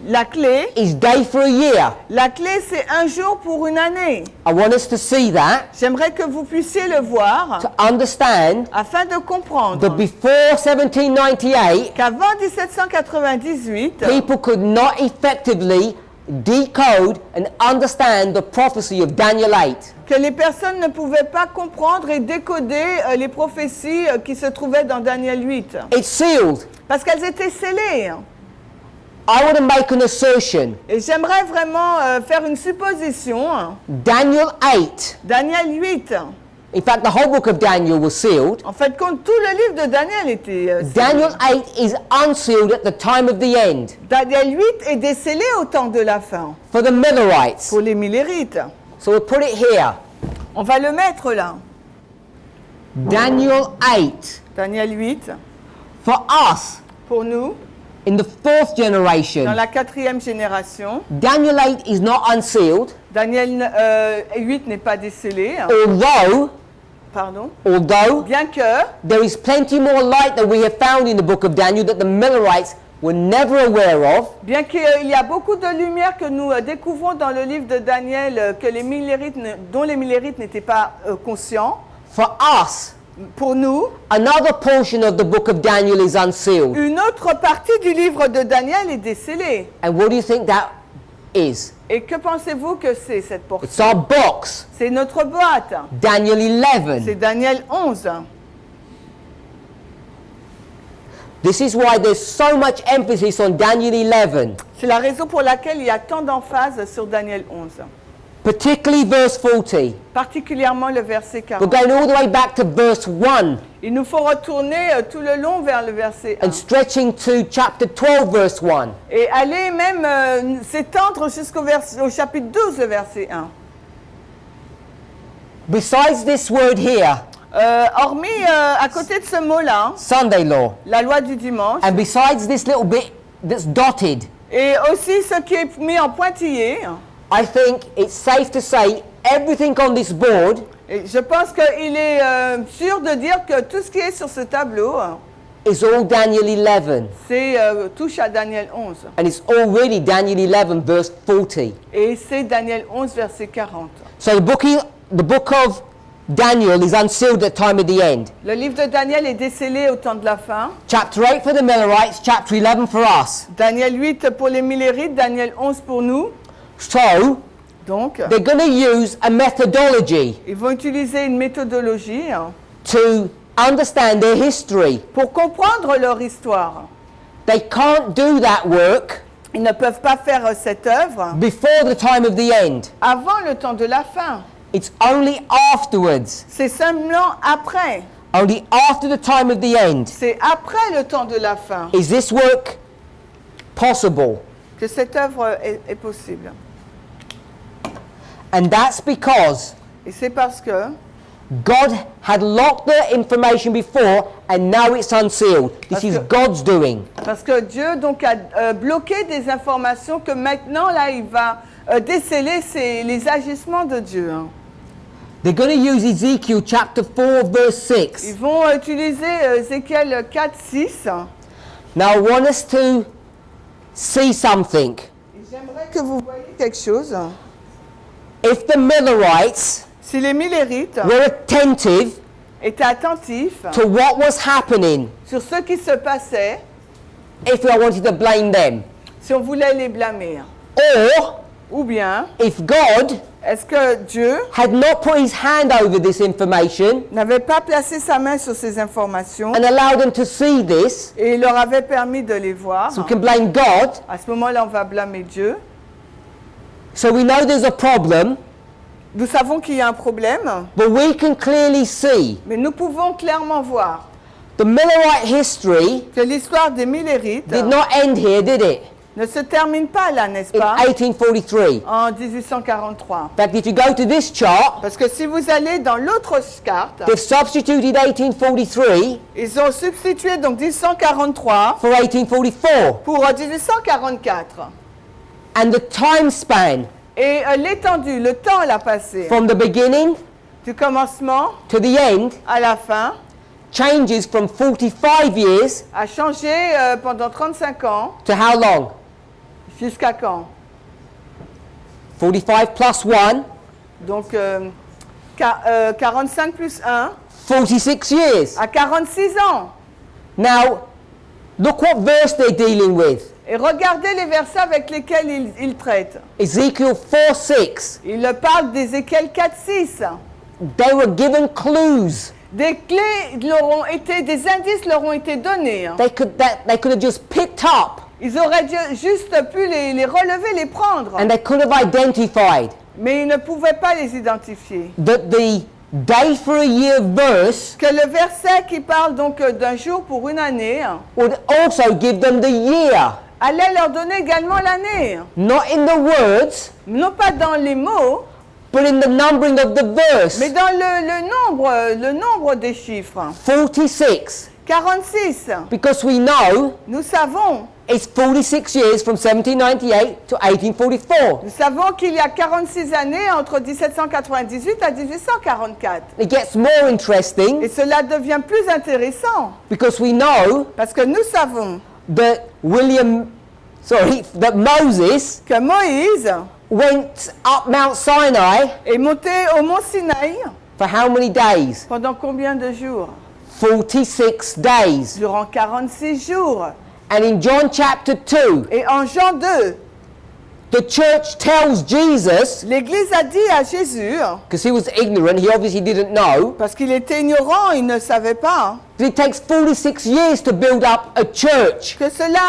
La clé, is day for a year. la clé c'est un jour pour une année. I want us to see that, J'aimerais que vous puissiez le voir to understand afin de comprendre that before 1798, qu'avant 1798, people could not effectively decode and understand the prophecy of Daniel 8. que les personnes ne pouvaient pas comprendre et décoder les prophéties qui se trouvaient dans Daniel 8. It's sealed. Parce qu'elles étaient scellées. I want to make an assertion. Et j'aimerais vraiment faire une supposition. Daniel 8, Daniel 8. in fact, the whole book of Daniel was sealed. En fait, quand tout le livre de Daniel était scellé. Daniel 8 is unsealed at the time of the end Daniel 8 est décellé au temps de la fin. for the Millerites. Pour les Millérites. So we'll put it here. On va le mettre là. Daniel 8, Daniel 8. for us, Pour nous, in the fourth dans generation, la 4e génération, Daniel 8 is not unsealed, Daniel 8 n'est pas décellé. although, Bien que there is plenty more light that we have found in the book of Daniel that the Millerites were never aware of. Bien qu'il y a beaucoup de lumière que nous découvrons dans le livre de Daniel que les Millérites dont les Millérites n'étaient pas conscients, For us, pour nous, another portion of the book of Daniel is unsealed. une autre partie du livre de Daniel est décellée. And what do you think that is? Et que pensez-vous que c'est cette It's portion? our box, C'est notre boîte. Daniel C'est 11. Daniel 11. This is why there's so much emphasis on Daniel 11, C'est la raison pour laquelle il y a tant d'emphase sur Daniel 11. particularly verse 40. Particulièrement le verset We're 40. going all the way back to verse 1 Il nous faut retourner tout le long vers le verset 1. and stretching to chapter 12, verse 1. Et aller même s'étendre au chapitre 12, le verset 1. Besides this word here, Hormis, à côté de ce mot-là, Sunday law, la loi du dimanche, and besides this little bit that's dotted, et aussi ce qui est mis en pointillé, I think it's safe to say everything on this board et je pense qu'il est sûr de dire que tout ce qui est sur ce tableau, is all Daniel 11. c'est touche à Daniel 11. And it's already Daniel 11, verse 40. Et c'est Daniel 11, verset 40. So the book of Daniel is unsealed at the time of the end. Le livre de Daniel est décellé au temps de la fin. Chapter 8 for the Millerites, chapter 11 for us. Daniel 8 pour les Millérites, Daniel 11 pour nous. So, Donc, they're going to use a methodology ils vont utiliser une méthodologie to understand their history. pour comprendre leur histoire. They can't do that work Ils ne peuvent pas faire cette œuvre before the time of the end. avant le temps de la fin. It's only afterwards, C'est seulement après. only after the time of the end, C'est après le temps de la fin is this work possible. que cette œuvre est possible. And that's because Et c'est parce que God had locked the information before and now it's unsealed. This is God's doing. Parce que Dieu donc a bloqué des informations que maintenant là il va déceler les agissements de Dieu. They're going to use Ezekiel chapter 4 verse 6. Ils vont utiliser Ézéchiel 4, 6. Now I want us to see something. Et j'aimerais que vous voyez quelque chose. If the Millerites Si les Millérites were attentive étaient attentifs to what was happening, sur ce qui se passait, if I wanted to blame them, si on voulait les blâmer, or ou bien if God est-ce que Dieu had not put his hand over this information n'avait pas placé sa main sur ces informations and allowed them to see this, et il leur avait permis de les voir, so we can blame God. à ce moment-là on va blâmer Dieu. So we know there's a problem, Nous savons qu'il y a un problème, but we can clearly see mais nous pouvons clairement voir the Millerite history que l'histoire des Millérites did not end here, did it? ne se termine pas là, n'est-ce In pas, 1843. en 1843. In fact, if you go to this chart, Parce que si vous allez dans l'autre carte, they've substituted 1843 ils ont substitué donc 1843 for 1844. pour 1844. And the time span Et l'étendue, le temps l'a passé, from the beginning du commencement to the end à la fin, changes from 45 years a changé pendant 35 ans, to how long? jusqu'à quand? 45 plus 1, Donc 45 plus 1 46 years. à 46 ans. Now, look what verse they're dealing with. Et regardez les versets avec lesquels il traite. Ezekiel 4:6. Il parle d'Ézéchiel 4, 6. They were given clues. Des clés leur ont été, des indices leur ont été donnés. They could have just picked up Ils auraient juste pu les relever, les prendre. and they could have identified Mais ils ne pouvaient pas les identifier. that the day for a year verse Que le verset qui parle donc d'un jour pour une année would also give them the year. allait leur donner également l'année. Not in the words, Non pas dans les mots, but in the numbering of the verse. mais dans le nombre des chiffres. 46. 46. Because we know Nous savons it's 46 years from 1798 to 1844. Nous savons qu'il y a 46 années entre 1798 à 1844. It gets more interesting Et cela devient plus intéressant because we know parce que nous savons that that Moses que Moïse went up Mount Sinai est monté au mont Sinaï for how many days? pendant combien de jours? 46 days. Durant 46 jours. And in John chapter 2, Et en Jean 2, the church tells Jesus, l'Église a dit à Jésus, because he was ignorant, he obviously didn't know, parce qu'il était ignorant, il ne savait pas, that it takes 46 years to build up a church. que cela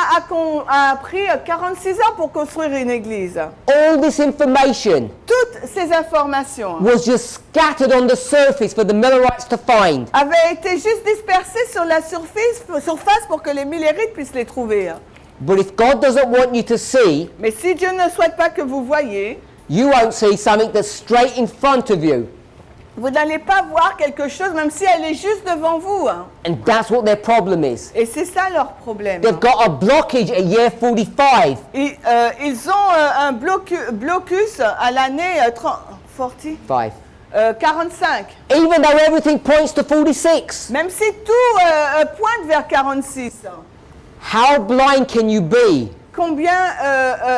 a pris 46 ans pour construire une église. All this information Toutes ces informations was just scattered on the surface for the Millerites to find. avaient été juste dispersées sur la surface pour que les Millérites puissent les trouver. But if God doesn't want you to see, Mais si Dieu ne souhaite pas que vous voyiez, you won't see something that's straight in front of you. vous n'allez pas voir quelque chose même si elle est juste devant vous. And that's what their problem is. Et c'est ça leur problème. They've got a blockage at year 45. Ils ont un blocus à l'année 5. 45. Even though everything points to 46. Même si tout pointe vers 46. How blind can you be Combien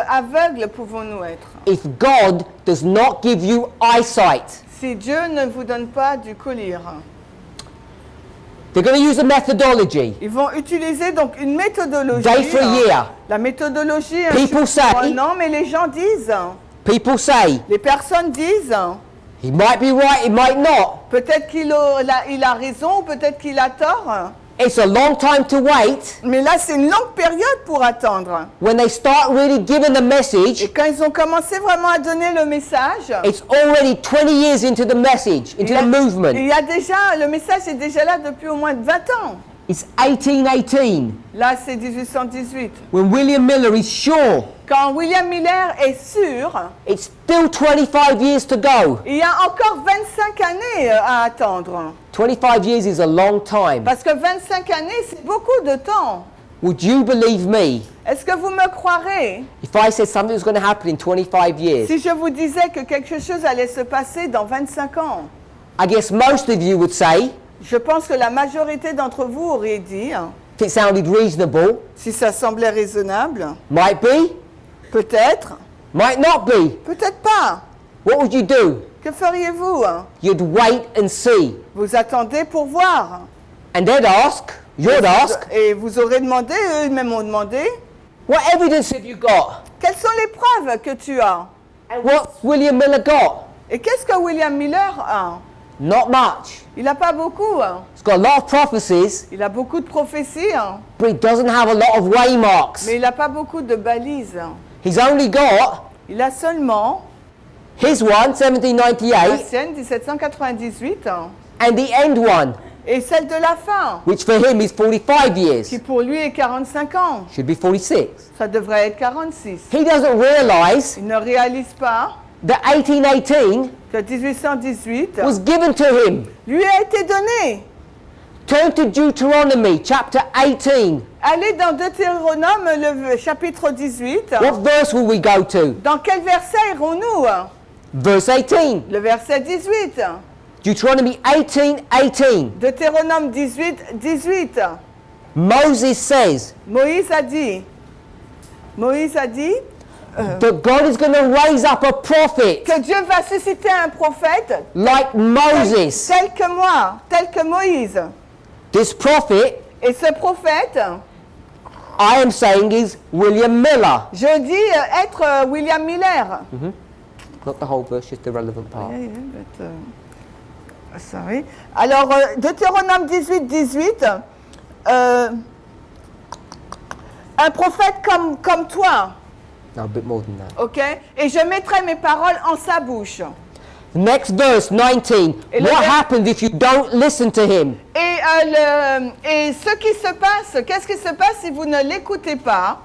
aveugles pouvons-nous être if God does not give you eyesight? si Dieu ne vous donne pas du collyre. They're going to use a methodology. Ils vont utiliser donc une méthodologie. Day for a year. La méthodologie, un People chiffre pour say- un an, mais les gens disent, People say, les personnes disent, he might be right, he might not. peut-être qu'il il a raison, ou peut-être qu'il a tort. It's a long time to wait. Mais là, c'est une longue période pour attendre. When they start really giving the message, Et quand ils ont commencé vraiment à donner le message, it's already 20 years into the message, into the movement. il y a déjà, le message est déjà là depuis au moins 20 ans. It's 1818, Là, c'est 1818. when William Miller is sure Quand William Miller est sûr, it's still 25 years to go. il y a encore 25 années à attendre. 25 years is a long time. Parce que 25 années, c'est beaucoup de temps. Would you believe me Est-ce que vous me croirez if I said something was going to happen in 25 years? si je vous disais que quelque chose allait se passer dans 25 ans? I guess most of you would say, Je pense que la majorité d'entre vous auraient dit, if it sounded reasonable, si ça semblait raisonnable, might be, peut-être, might not be. peut-être pas. What would you do? Que feriez-vous? You'd wait and see. Vous attendez pour voir. And they'd ask, you'd ask, Et vous aurez demandé, eux-mêmes ont demandé, what evidence have you got? quelles sont les preuves que tu as? And what's William Miller got? Et qu'est-ce que William Miller a? Not much. Il n'a pas beaucoup. He's got a lot of prophecies, Il a beaucoup de prophéties, but he doesn't have a lot of waymarks. mais il n'a pas beaucoup de balises. He's only got Il a seulement his one, la 1798, sienne, 1798, and the end one, et celle de la fin, which for him is 45 years. qui pour lui est 45 ans. Should be 46. Ça devrait être 46. He doesn't realize Il ne réalise pas that 1818 que 1818 was given to him. lui a été donné. Turn to Deuteronomy chapter 18. Allez dans Deutéronome, le chapitre 18. What verse will we go to? Dans quel verset irons-nous? Verse 18. Le verset 18. Deuteronomy 18, 18. Deutéronome 18, 18. Moses says Moïse a dit, that God is going to raise up a prophet que Dieu va susciter un prophète like Moses. tel que moi, tel que Moïse. This prophet, Et ce prophète, I am saying, is William Miller. je dis être William Miller. Not the whole verse, just the relevant part. Sorry. Alors, Deutéronome 18, 18, un prophète comme toi, No, a bit more than that. ok? Et je mettrai mes paroles en sa bouche. Next verse, 19. Et le What vers- happens if you don't listen to him? Et ce qui se passe, qu'est-ce qui se passe si vous ne l'écoutez pas?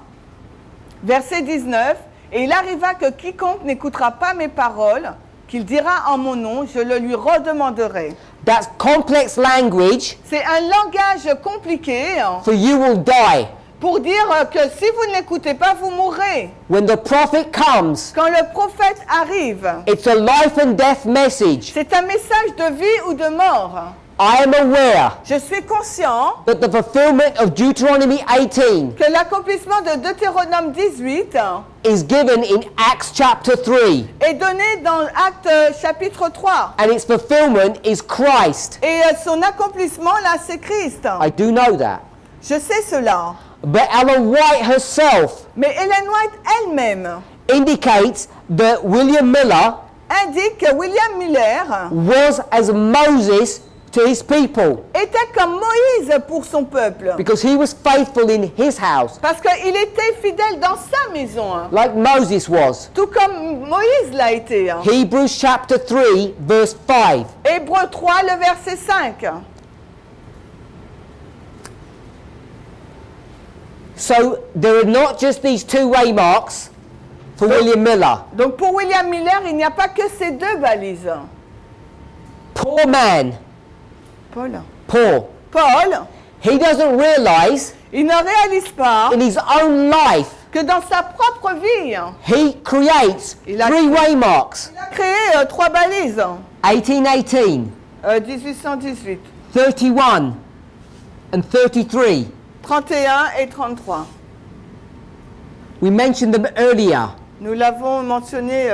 Verset 19. Et il arriva que quiconque n'écoutera pas mes paroles, qu'il dira en mon nom, je le lui redemanderai. That's complex language C'est un langage compliqué for you will die. pour dire que si vous ne l'écoutez pas, vous mourrez. When the prophet comes, Quand le prophète arrive, it's a life and death message. c'est un message de vie ou de mort. I am aware Je suis conscient that the fulfillment of Deuteronomy 18 que l'accomplissement de Deutéronome 18 is given in Acts chapter 3, est donné dans Actes chapitre 3. and its fulfillment is Christ. Et son accomplissement, là, c'est Christ. I do know that. Je sais cela. But Ellen White herself Mais Ellen White elle-même indicates that William Miller indique que William Miller was as Moses to his people était comme Moïse pour son peuple. because he was faithful in his house, Parce qu'il était fidèle dans sa maison, like Moses was. tout comme Moïse l'a été. Hebrews chapter 3, verse 5. Hébreux 3, le verset 5. So there are not just these two waymarks for William Miller. Donc pour William Miller, il n'y a pas que ces deux balises. Poor man, Paul, poor. He doesn't realize il ne réalise pas in his own life que dans sa propre vie, he creates Il a- three waymarks. il a créé trois balises. 1818, 1818, 31, and 33. 31 et 33. We mentioned them earlier. Nous l'avons mentionné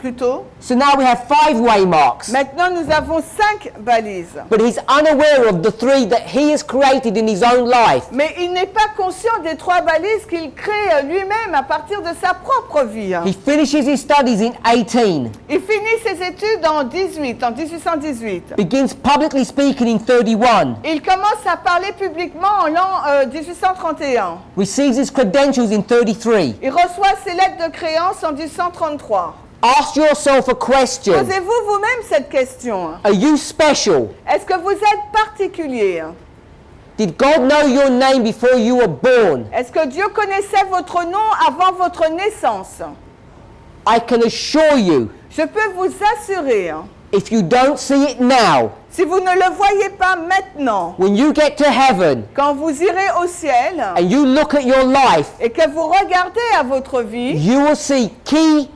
plus tôt. So now we have 5 waymarks. Maintenant, nous avons 5 balises. But he's unaware of the 3 that he has created in his own life. Mais il n'est pas conscient des 3 balises qu'il crée lui-même à partir de sa propre vie. He finishes his studies in 18, Il finit ses études en 1818. begins publicly speaking in 31, Il commence à parler publiquement en l'an 1831. receives his credentials in 33. Il reçoit ses lettres de créance en 1833. Ask yourself a question. Posez-vous vous-même cette question. Are you special? Est-ce que vous êtes particulier? Did God know your name before you were born? Est-ce que Dieu connaissait votre nom avant votre naissance? I can assure you, Je peux vous assurer, if you don't see it now, si vous ne le voyez pas maintenant, when you get to heaven quand vous irez au ciel and you look at your life, et que vous regardez à votre vie, you will see key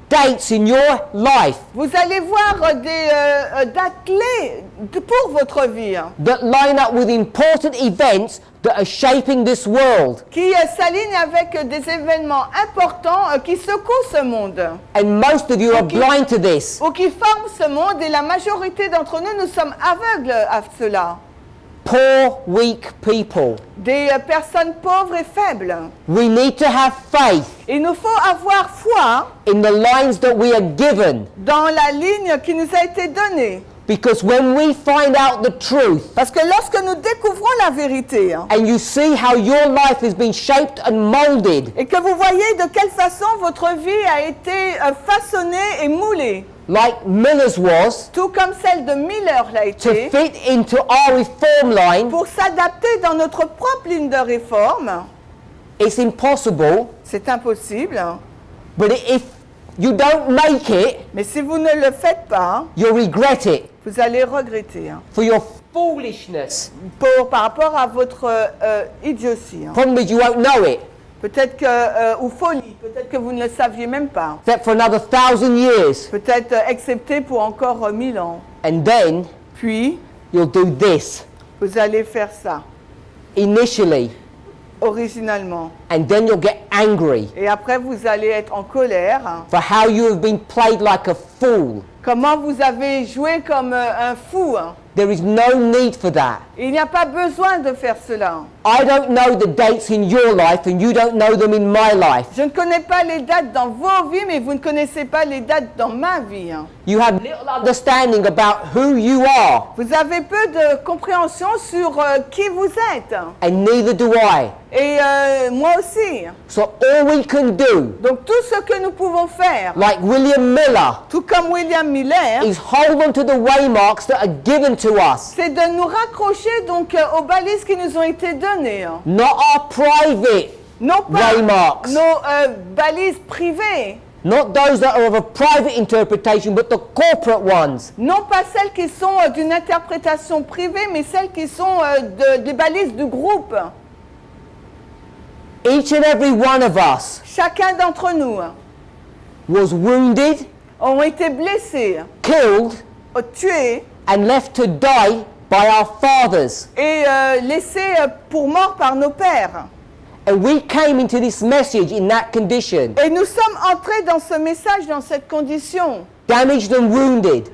dates in your life vous allez voir des dates clés pour votre vie that line up with important events that are shaping this world. qui s'alignent avec des événements importants qui secouent ce monde And most of you are blind to this. ou qui forment ce monde et la majorité d'entre nous sommes aveugles à cela. Poor, weak people. Des personnes pauvres et faibles. We need to have faith Il nous faut avoir foi in the lines that we are given, dans la ligne qui nous a été donnée. because when we find out the truth Parce que lorsque nous découvrons la vérité and you see how your life has been shaped and molded, et que vous voyez de quelle façon votre vie a été façonnée et moulée, like Miller's was, tout comme celle de Miller l'a to été, fit into our reform line, pour s'adapter dans notre propre ligne de réforme, it's impossible. c'est impossible. But if you don't make it, Mais si vous ne le faites pas, you'll regret it vous allez regretter for your foolishness. par rapport à votre idiotie. Problem is you won't know it. Peut-être que, ou folie, peut-être que vous ne le saviez même pas. That for another 1,000 years, Peut-être excepté pour encore 1000 ans. and then Puis, you'll do this vous allez faire ça, initially, originalement. and then you'll get angry Et après, vous allez être en colère. for how you have been played like a fool. Comment vous avez joué comme un fou. There is no need for that. Il n'y a pas besoin de faire cela. I don't know the dates in your life, and you don't know them in my life. Je ne connais pas les dates dans vos vies, mais vous ne connaissez pas les dates dans ma vie. You have little understanding about who you are, Vous avez peu de compréhension sur qui vous êtes. and neither do I. Et moi aussi. So all we can do, Donc tout ce que nous pouvons faire, like William Miller, tout comme William Miller, is hold on to the waymarks that are given to us, c'est de nous raccrocher donc aux balises qui nous ont été données. not our private, Non pas Waymarks. nos balises privées, not those that are of a private interpretation, but the corporate ones. non pas celles qui sont d'une interprétation privée, mais celles qui sont des balises du groupe. Each and every one of us Chacun d'entre nous was wounded, ont été blessés, killed, tués and left to die by our fathers. et laissés pour morts par nos pères. And we came into this message in that condition, Et nous sommes entrés dans ce message, dans cette condition, damaged and wounded.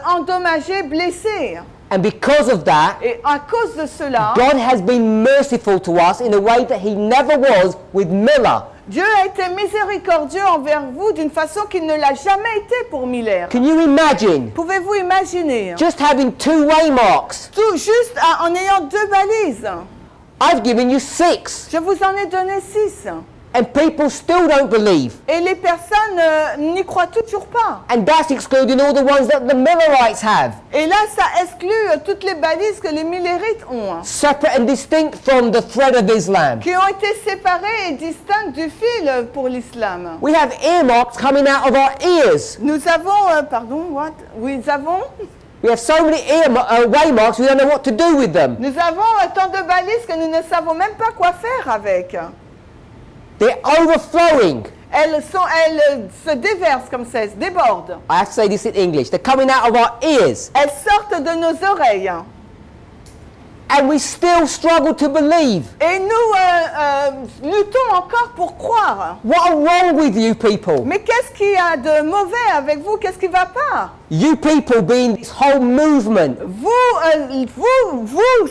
endommagés, blessés. And because of that, Et à cause de cela, God has been merciful to us in a way that He never was with Miller. Dieu a été miséricordieux envers vous d'une façon qu'il ne l'a jamais été pour Miller. Can you imagine Pouvez-vous imaginer? just having 2 waymarks? Tout juste en ayant 2 balises. I've given you 6, Je vous en ai donné 6. and people still don't believe. Et les personnes n'y croient toujours pas. And that's excluding all the ones that the Millerites have, Et là, ça exclut toutes les balises que les Millerites ont, separate and distinct from the thread of Islam. qui ont été séparées et distinctes du fil pour l'islam. We have earmarks coming out of our ears. Nous avons, pardon, what? Oui, nous avons So many waymarks, we don't know what to do with them. tant de balises que nous ne savons même pas quoi faire avec. They're overflowing. Elles se déversent comme ça, elles se débordent. I have to say this in English. They're coming out of our ears. Elles sortent de nos oreilles. and we still struggle to believe. Et nous luttons encore pour croire. What are wrong with you people? Mais qu'est-ce qu'il y a de mauvais avec vous? Qu'est-ce qui ne va pas? You people being this whole movement. Vous,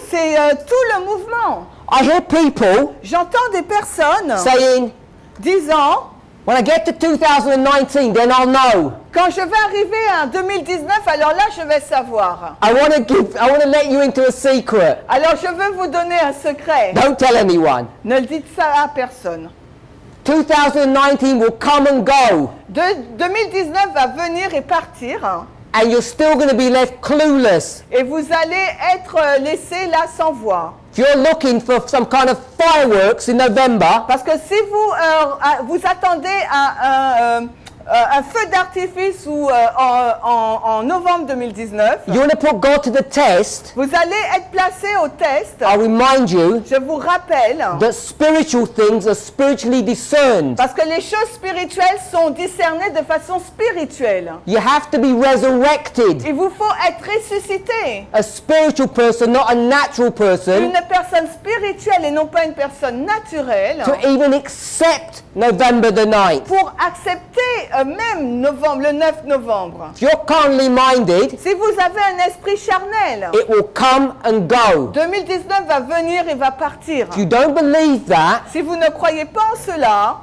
c'est tout le mouvement. I hear people J'entends des personnes saying, disant, when I get to 2019, then I'll know. quand je vais arriver en 2019, alors là, je vais savoir. I want to let you into a secret. Alors, je veux vous donner un secret. Don't tell anyone. Ne le dites ça à personne. 2019 will come and go, 2019 va venir et partir. and you're still going to be left clueless. Et vous allez être laissé là sans voix. If you're looking for some kind of fireworks in November, Parce que si vous attendez à un feu d'artifice ou en novembre 2019, you want to put God to the test, vous allez être placé au test. I remind you Je vous rappelle, that spiritual things are spiritually discerned. parce que les choses spirituelles sont discernées de façon spirituelle. You have to be resurrected. Il vous faut être ressuscité. A spiritual person, not a natural person, Une personne spirituelle et non pas une personne naturelle. to even accept November the 9th. Pour accepter même le 9 novembre. If you're carnally minded, Si vous avez un esprit charnel, it will come and go. 2019 va venir et va partir. If you don't believe that, Si vous ne croyez pas en cela,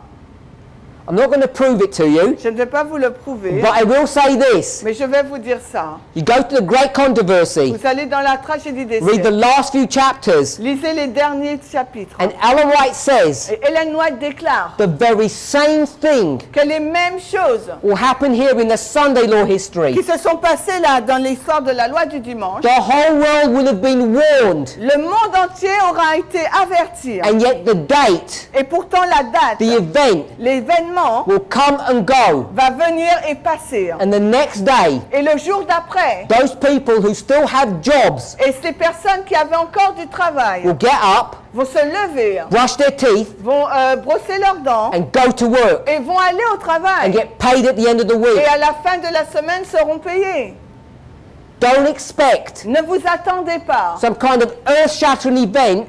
I'm not going to prove it to you, je ne vais pas vous le prouver, but I will say this. mais je vais vous dire ça. You go to the great controversy, Vous allez dans la tragédie des read the siècles. last few chapters, Lisez les derniers chapitres. and Ellen White says Et Ellen White déclare the very same thing que les mêmes choses will happen here in the Sunday law history. qui se sont passées là dans l'histoire de la loi du dimanche, The whole world will have been warned, le monde entier aura été averti. and yet the date, Et pourtant la date, the event, l'événement will come and go. va venir et passer. And the next day, Et le jour d'après, those people who still have jobs et ces personnes qui avaient encore du travail will get up, vont se lever, brush their teeth, vont brosser leurs dents and go to work et vont aller au and travail. get paid at the end of the week. Et à la fin de la semaine seront payés. Don't expect Ne vous attendez pas some kind of earth-shattering event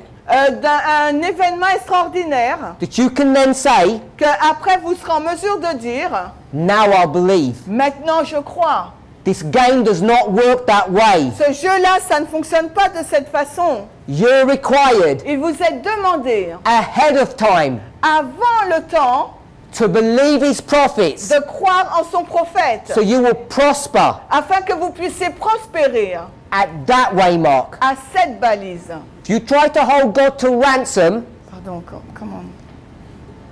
d'un événement extraordinaire that you can then say, qu'après vous serez en mesure de dire now I'll believe. « Maintenant je crois ». This game does not work that way. Ce jeu-là, ça ne fonctionne pas de cette façon. You're required Il vous est demandé, ahead of time avant le temps, to believe his prophets de croire en son prophète, so you will prosper afin que vous puissiez prospérer at that waymark. à cette balise. If you try to hold God to ransom, Pardon, comment?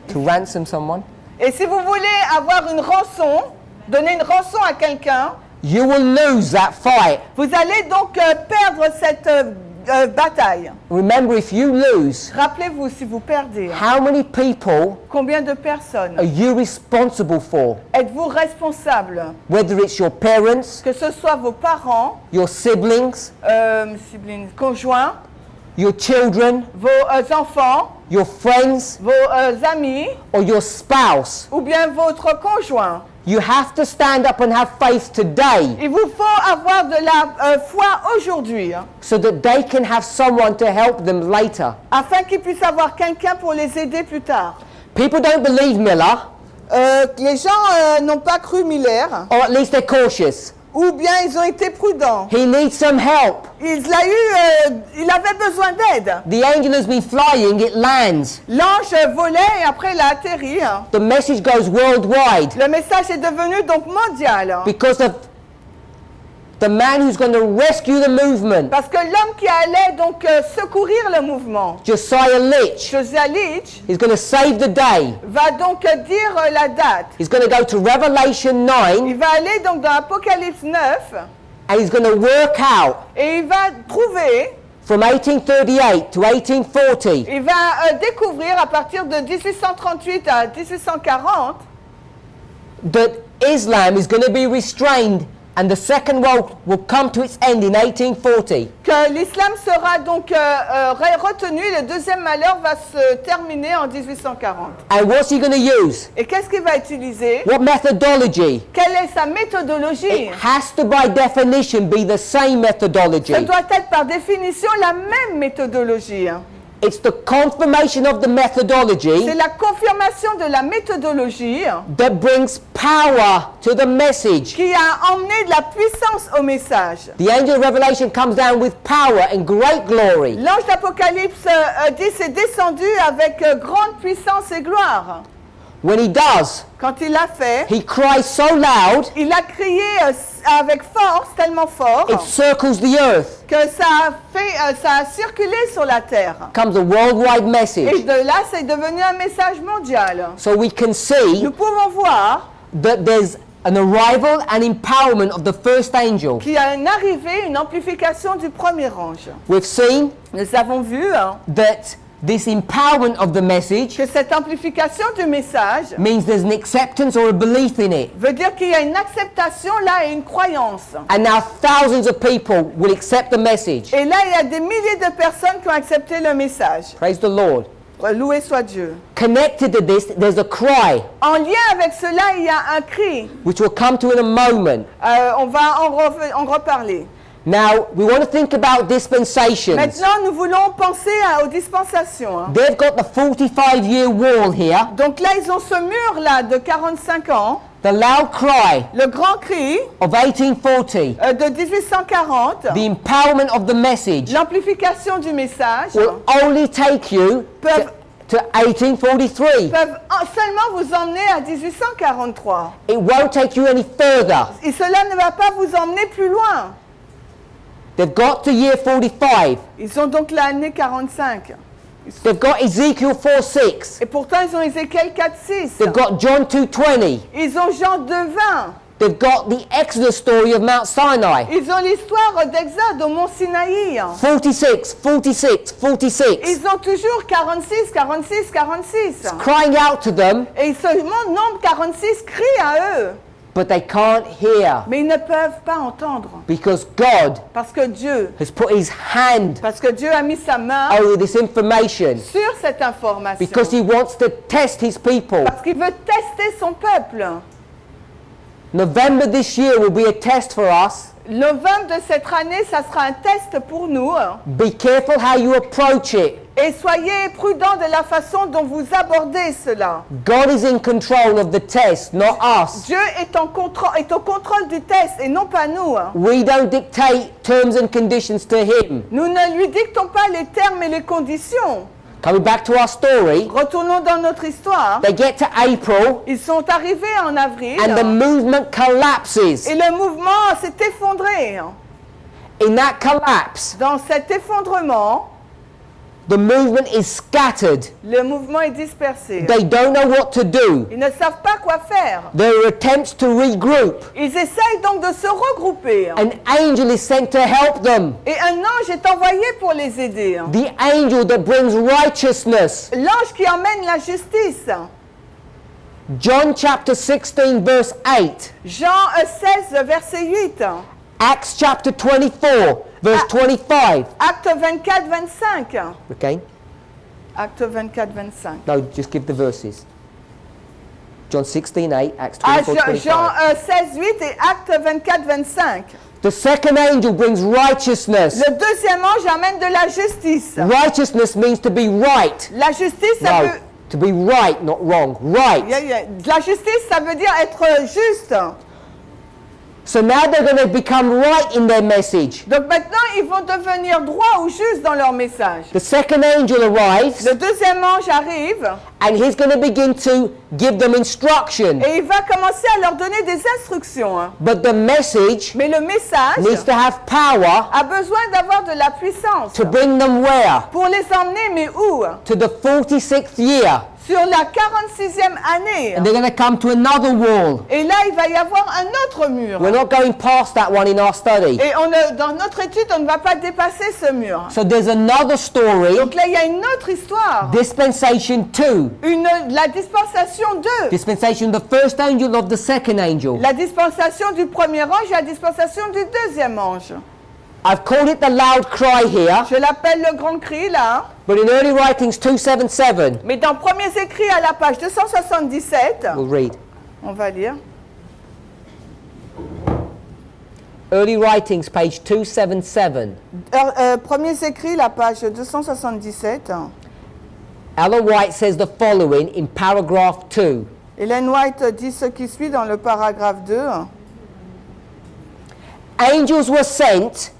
to ransom someone, Et si vous voulez avoir une rançon, donner une rançon à quelqu'un, you will lose that fight. vous allez donc perdre cette bataille. Remember, if you lose, Rappelez-vous, si vous perdez, how many people combien de personnes are you responsible for? êtes-vous responsable? Whether it's your parents, Que ce soit vos parents, your siblings, conjoints, your children, vos enfants, your friends, vos amis, or your spouse. ou bien votre conjoint. You have to stand up and have faith today Il vous faut avoir de la foi aujourd'hui, so that they can have someone to help them later. afin qu'ils puissent avoir quelqu'un pour les aider plus tard. People don't believe Miller, Les gens n'ont pas cru Miller, or at least they're cautious. ou bien ils ont été prudents. He needs some help. Il avait besoin d'aide. The angel has been flying, it lands. L'ange volait et après il a atterri. The message goes worldwide Le message est devenu donc mondial. because of the man who's going to rescue the movement, Parce que l'homme qui allait donc secourir le mouvement, Josiah Litch, Josiah Litch, is going to save the day. va donc dire la date. He's going to go to Revelation 9 Il va aller donc dans Apocalypse 9 and he's going to work out et il va trouver, from 1838 to 1840 il va découvrir à partir de 1838 à 1840 that Islam is going to be restrained and the Second World will come to its end in 1840. que l'islam sera donc retenu, le deuxième malheur va se terminer en 1840. And what's he going to use? Et qu'est-ce qu'il va utiliser? What methodology? Quelle est sa méthodologie? It has to, by definition, be the same methodology. Ce doit être par définition la même méthodologie. It's the confirmation of the methodology C'est la confirmation de la méthodologie that brings power to the message. qui a emmené de la puissance au message. The angel of Revelation comes down with power and great glory. L'ange d'Apocalypse dit c'est descendu avec grande puissance et gloire. When he does, Quand il l'a fait, he cries so loud, il a crié avec force, tellement fort, it circles the earth. que ça a circulé sur la terre. Comes a worldwide Et message. de là, c'est devenu un message mondial. So we can see Nous pouvons voir that there's an arrival and empowerment of the first angel. qu'il y a une arrivée, une amplification du premier ange. We've seen Nous avons vu that this empowerment of the message que cette amplification du message means there's an acceptance or a belief in it. veut dire qu'il y a une acceptation là et une croyance. And now thousands of people will accept the message. Et là, il y a des milliers de personnes qui ont accepté le message. Praise the Lord. Loué soit Dieu. Connected to this, there's a cry, En lien avec cela, il y a un cri. which we'll come to in a moment. On va en reparler. Now, we want to think about dispensations. Maintenant, nous voulons penser aux dispensations. They've got the 45-year wall here, Donc là, ils ont ce mur là de 45 ans, the loud cry le grand cri of 1840, de 1840, the empowerment of the message l'amplification du message will only take you to 1843. peuvent seulement vous emmener à 1843. It won't take you any further. Et cela ne va pas vous emmener plus loin. They've got to year 45. Ils ont donc l'année 45. They've got Ezekiel 4:6. Et pourtant, ils ont Ézéchiel 4:6. They've got John 2:20. Ils ont Jean 2:20. They've got the Exodus story of Mount Sinai. Ils ont l'histoire d'Exode au mont Sinaï. 46, 46, 46. Ils ont toujours 46, 46, 46. Crying out to them, Et ce nombre 46 crie à eux. but they can't hear Mais ils ne peuvent pas entendre. because God Parce que Dieu a mis sa main over this information sur cette information. because He wants to test His people. Parce qu'il veut tester son peuple. November this year will be a test for us. Novembre de cette année, ça sera un test pour nous. Be careful how you approach it. Et soyez prudents de la façon dont vous abordez cela. God is in control of the test, not us. Dieu est au contrôle du test et non pas nous. We don't dictate terms and conditions to Him. Nous ne lui dictons pas les termes et les conditions. Coming back to our story, Retournons dans notre histoire. they get to April Ils sont arrivés en avril and the movement collapses. et le mouvement s'est effondré. In that collapse, Dans cet effondrement, the movement is scattered. le mouvement est dispersé. They don't know what to do. Ils ne savent pas quoi faire. There are attempts to regroup. Ils essayent donc de se regrouper. An angel is sent to help them. Et un ange est envoyé pour les aider. The angel that brings righteousness. L'ange qui emmène la justice. John chapter 16 verse 8. Jean 16, verset 8. Acts chapter 24 verse 25. Acte 24, 25. Okay? Acte 24, 25. No, just give the verses. John 16, 8, Acts Ah, 24, 25. Jean 16, 8 et Acte 24, 25. The second angel brings righteousness. Le deuxième ange amène de la justice. Righteousness means to be right. La justice, ça No, veut... to be right, not wrong. Right. La justice, ça veut dire être juste. So now they're going to become right in their message. Donc maintenant, ils vont devenir droits ou justes dans leur message. The second angel arrives Le deuxième ange arrive and he's going to begin to give them instruction. et il va commencer à leur donner des instructions. But the message Mais le message needs to have power a besoin d'avoir de la puissance. to bring them where? Pour les emmener, mais où? To the 46th year. sur la 46e année. And they're going to come to another wall. Et là, il va y avoir un autre mur. We're not going past that one in our study. Et dans notre étude, on ne va pas dépasser ce mur. So there's another story, Donc là, il y a une autre histoire. dispensation 2. La dispensation 2. Dispensation of the first angel, of the second angel. La dispensation du premier ange et la dispensation du deuxième ange. I've called it the loud cry here, Je l'appelle le grand cri là. but in early writings 277, Mais dans Premiers écrits à la page 277, we'll read. on va lire. Early writings, page 277. Premiers écrits, la page 277. Ellen White says the following in paragraph 2. Ellen White dit ce qui suit dans le paragraphe 2. Angels were sent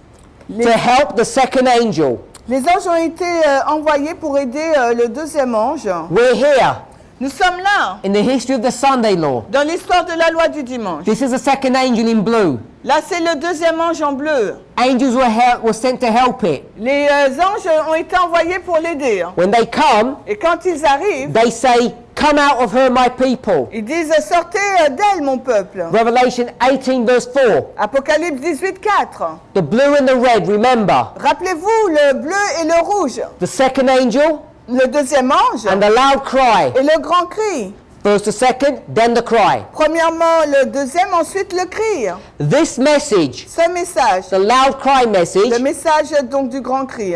to help the second angel. Les anges ont été envoyés pour aider le deuxième ange. We're here Nous sommes là, in the history of the Sunday law. dans l'histoire de la loi du dimanche. This is the second angel in blue. Là, c'est le deuxième ange en bleu. Angels were sent to help it. Les anges ont été envoyés pour l'aider. When they come, Et quand ils arrivent, they say, "Come out of her, my people." ils disent « Sortez d'elle, mon peuple ». Revelation 18 verse 4. Apocalypse 18, 4. The blue and the red, remember. Rappelez-vous, le bleu et le rouge. The second angel Le deuxième ange and the loud cry. et le grand cri. First the second, then the cry. Premièrement, le deuxième, ensuite le cri. This message, Ce message, the loud cry le message, message donc du grand cri,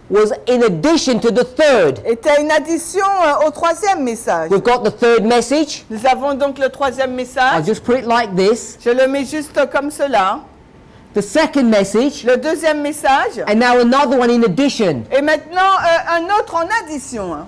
was in addition to the third. était une addition au troisième message. We've got the third message. Nous avons donc le troisième I'll message. just put it like this. Je le mets juste comme cela. The second message, Le deuxième message. and now another one in addition. Et maintenant, un autre en addition.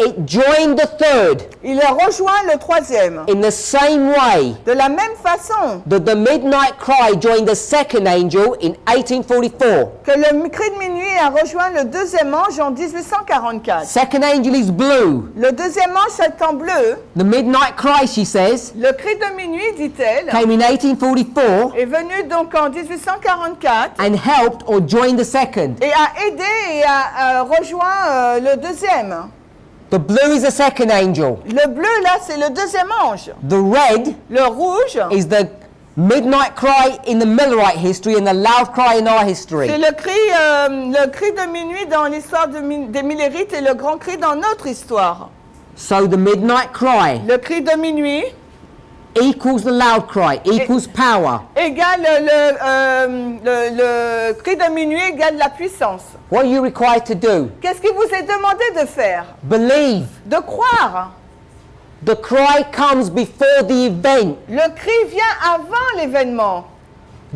It joined the third Il rejoint le troisième. in the same way De la même façon that the midnight cry joined the second angel in 1844. que le cri de minuit a rejoint le deuxième ange en 1844. Second angel is blue. Le deuxième ange est en bleu. The midnight cry, she says, Le cri de minuit, dit-elle, came in 1844 est venu donc en 1844 and helped or joined the second. et a aidé et a rejoint le deuxième. The blue is the second angel. Le bleu, là, c'est le deuxième ange. The red Le rouge, is the midnight cry in the Millerite history and the loud cry in our c'est history. le cri de minuit dans l'histoire des Millérites et le grand cri dans notre histoire. So the midnight cry Le cri de minuit equals the loud cry, equals power. égale le cri de minuit égale la puissance. What are you required to do? Qu'est-ce qui vous est demandé de faire? Believe. De croire. The cry comes before the event. Le cri vient avant l'événement.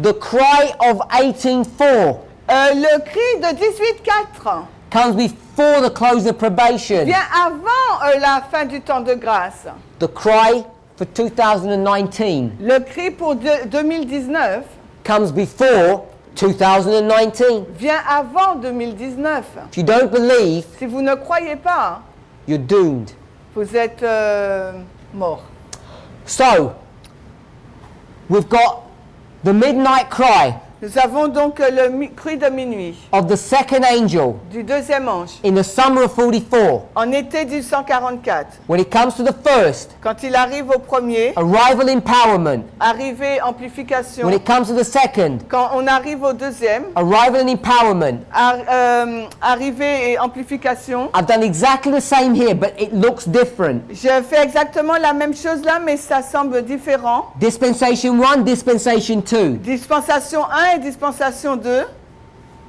The cry of 18:4 Le cri de 18:4 comes before the close of probation. vient avant la fin du temps de grâce. The cry for 2019 Le cri pour 2019 comes before 2019. vient avant 2019. If you don't believe, Si vous ne croyez pas, you're doomed. vous êtes mort. So, we've got the midnight cry Nous avons donc le cri de minuit of the second angel du deuxième ange in the summer of 44. en été 1844. When it comes to the first, Quand il arrive au premier, arrival empowerment. arrivée amplification. When it comes to the second, Quand on arrive au deuxième, arrival and empowerment. arrivée et amplification. I've done exactly the same here, but it looks different. Je fais exactement la même chose là, mais ça semble différent. Dispensation 1, dispensation 2. Dispensation 1 et dispensation 2.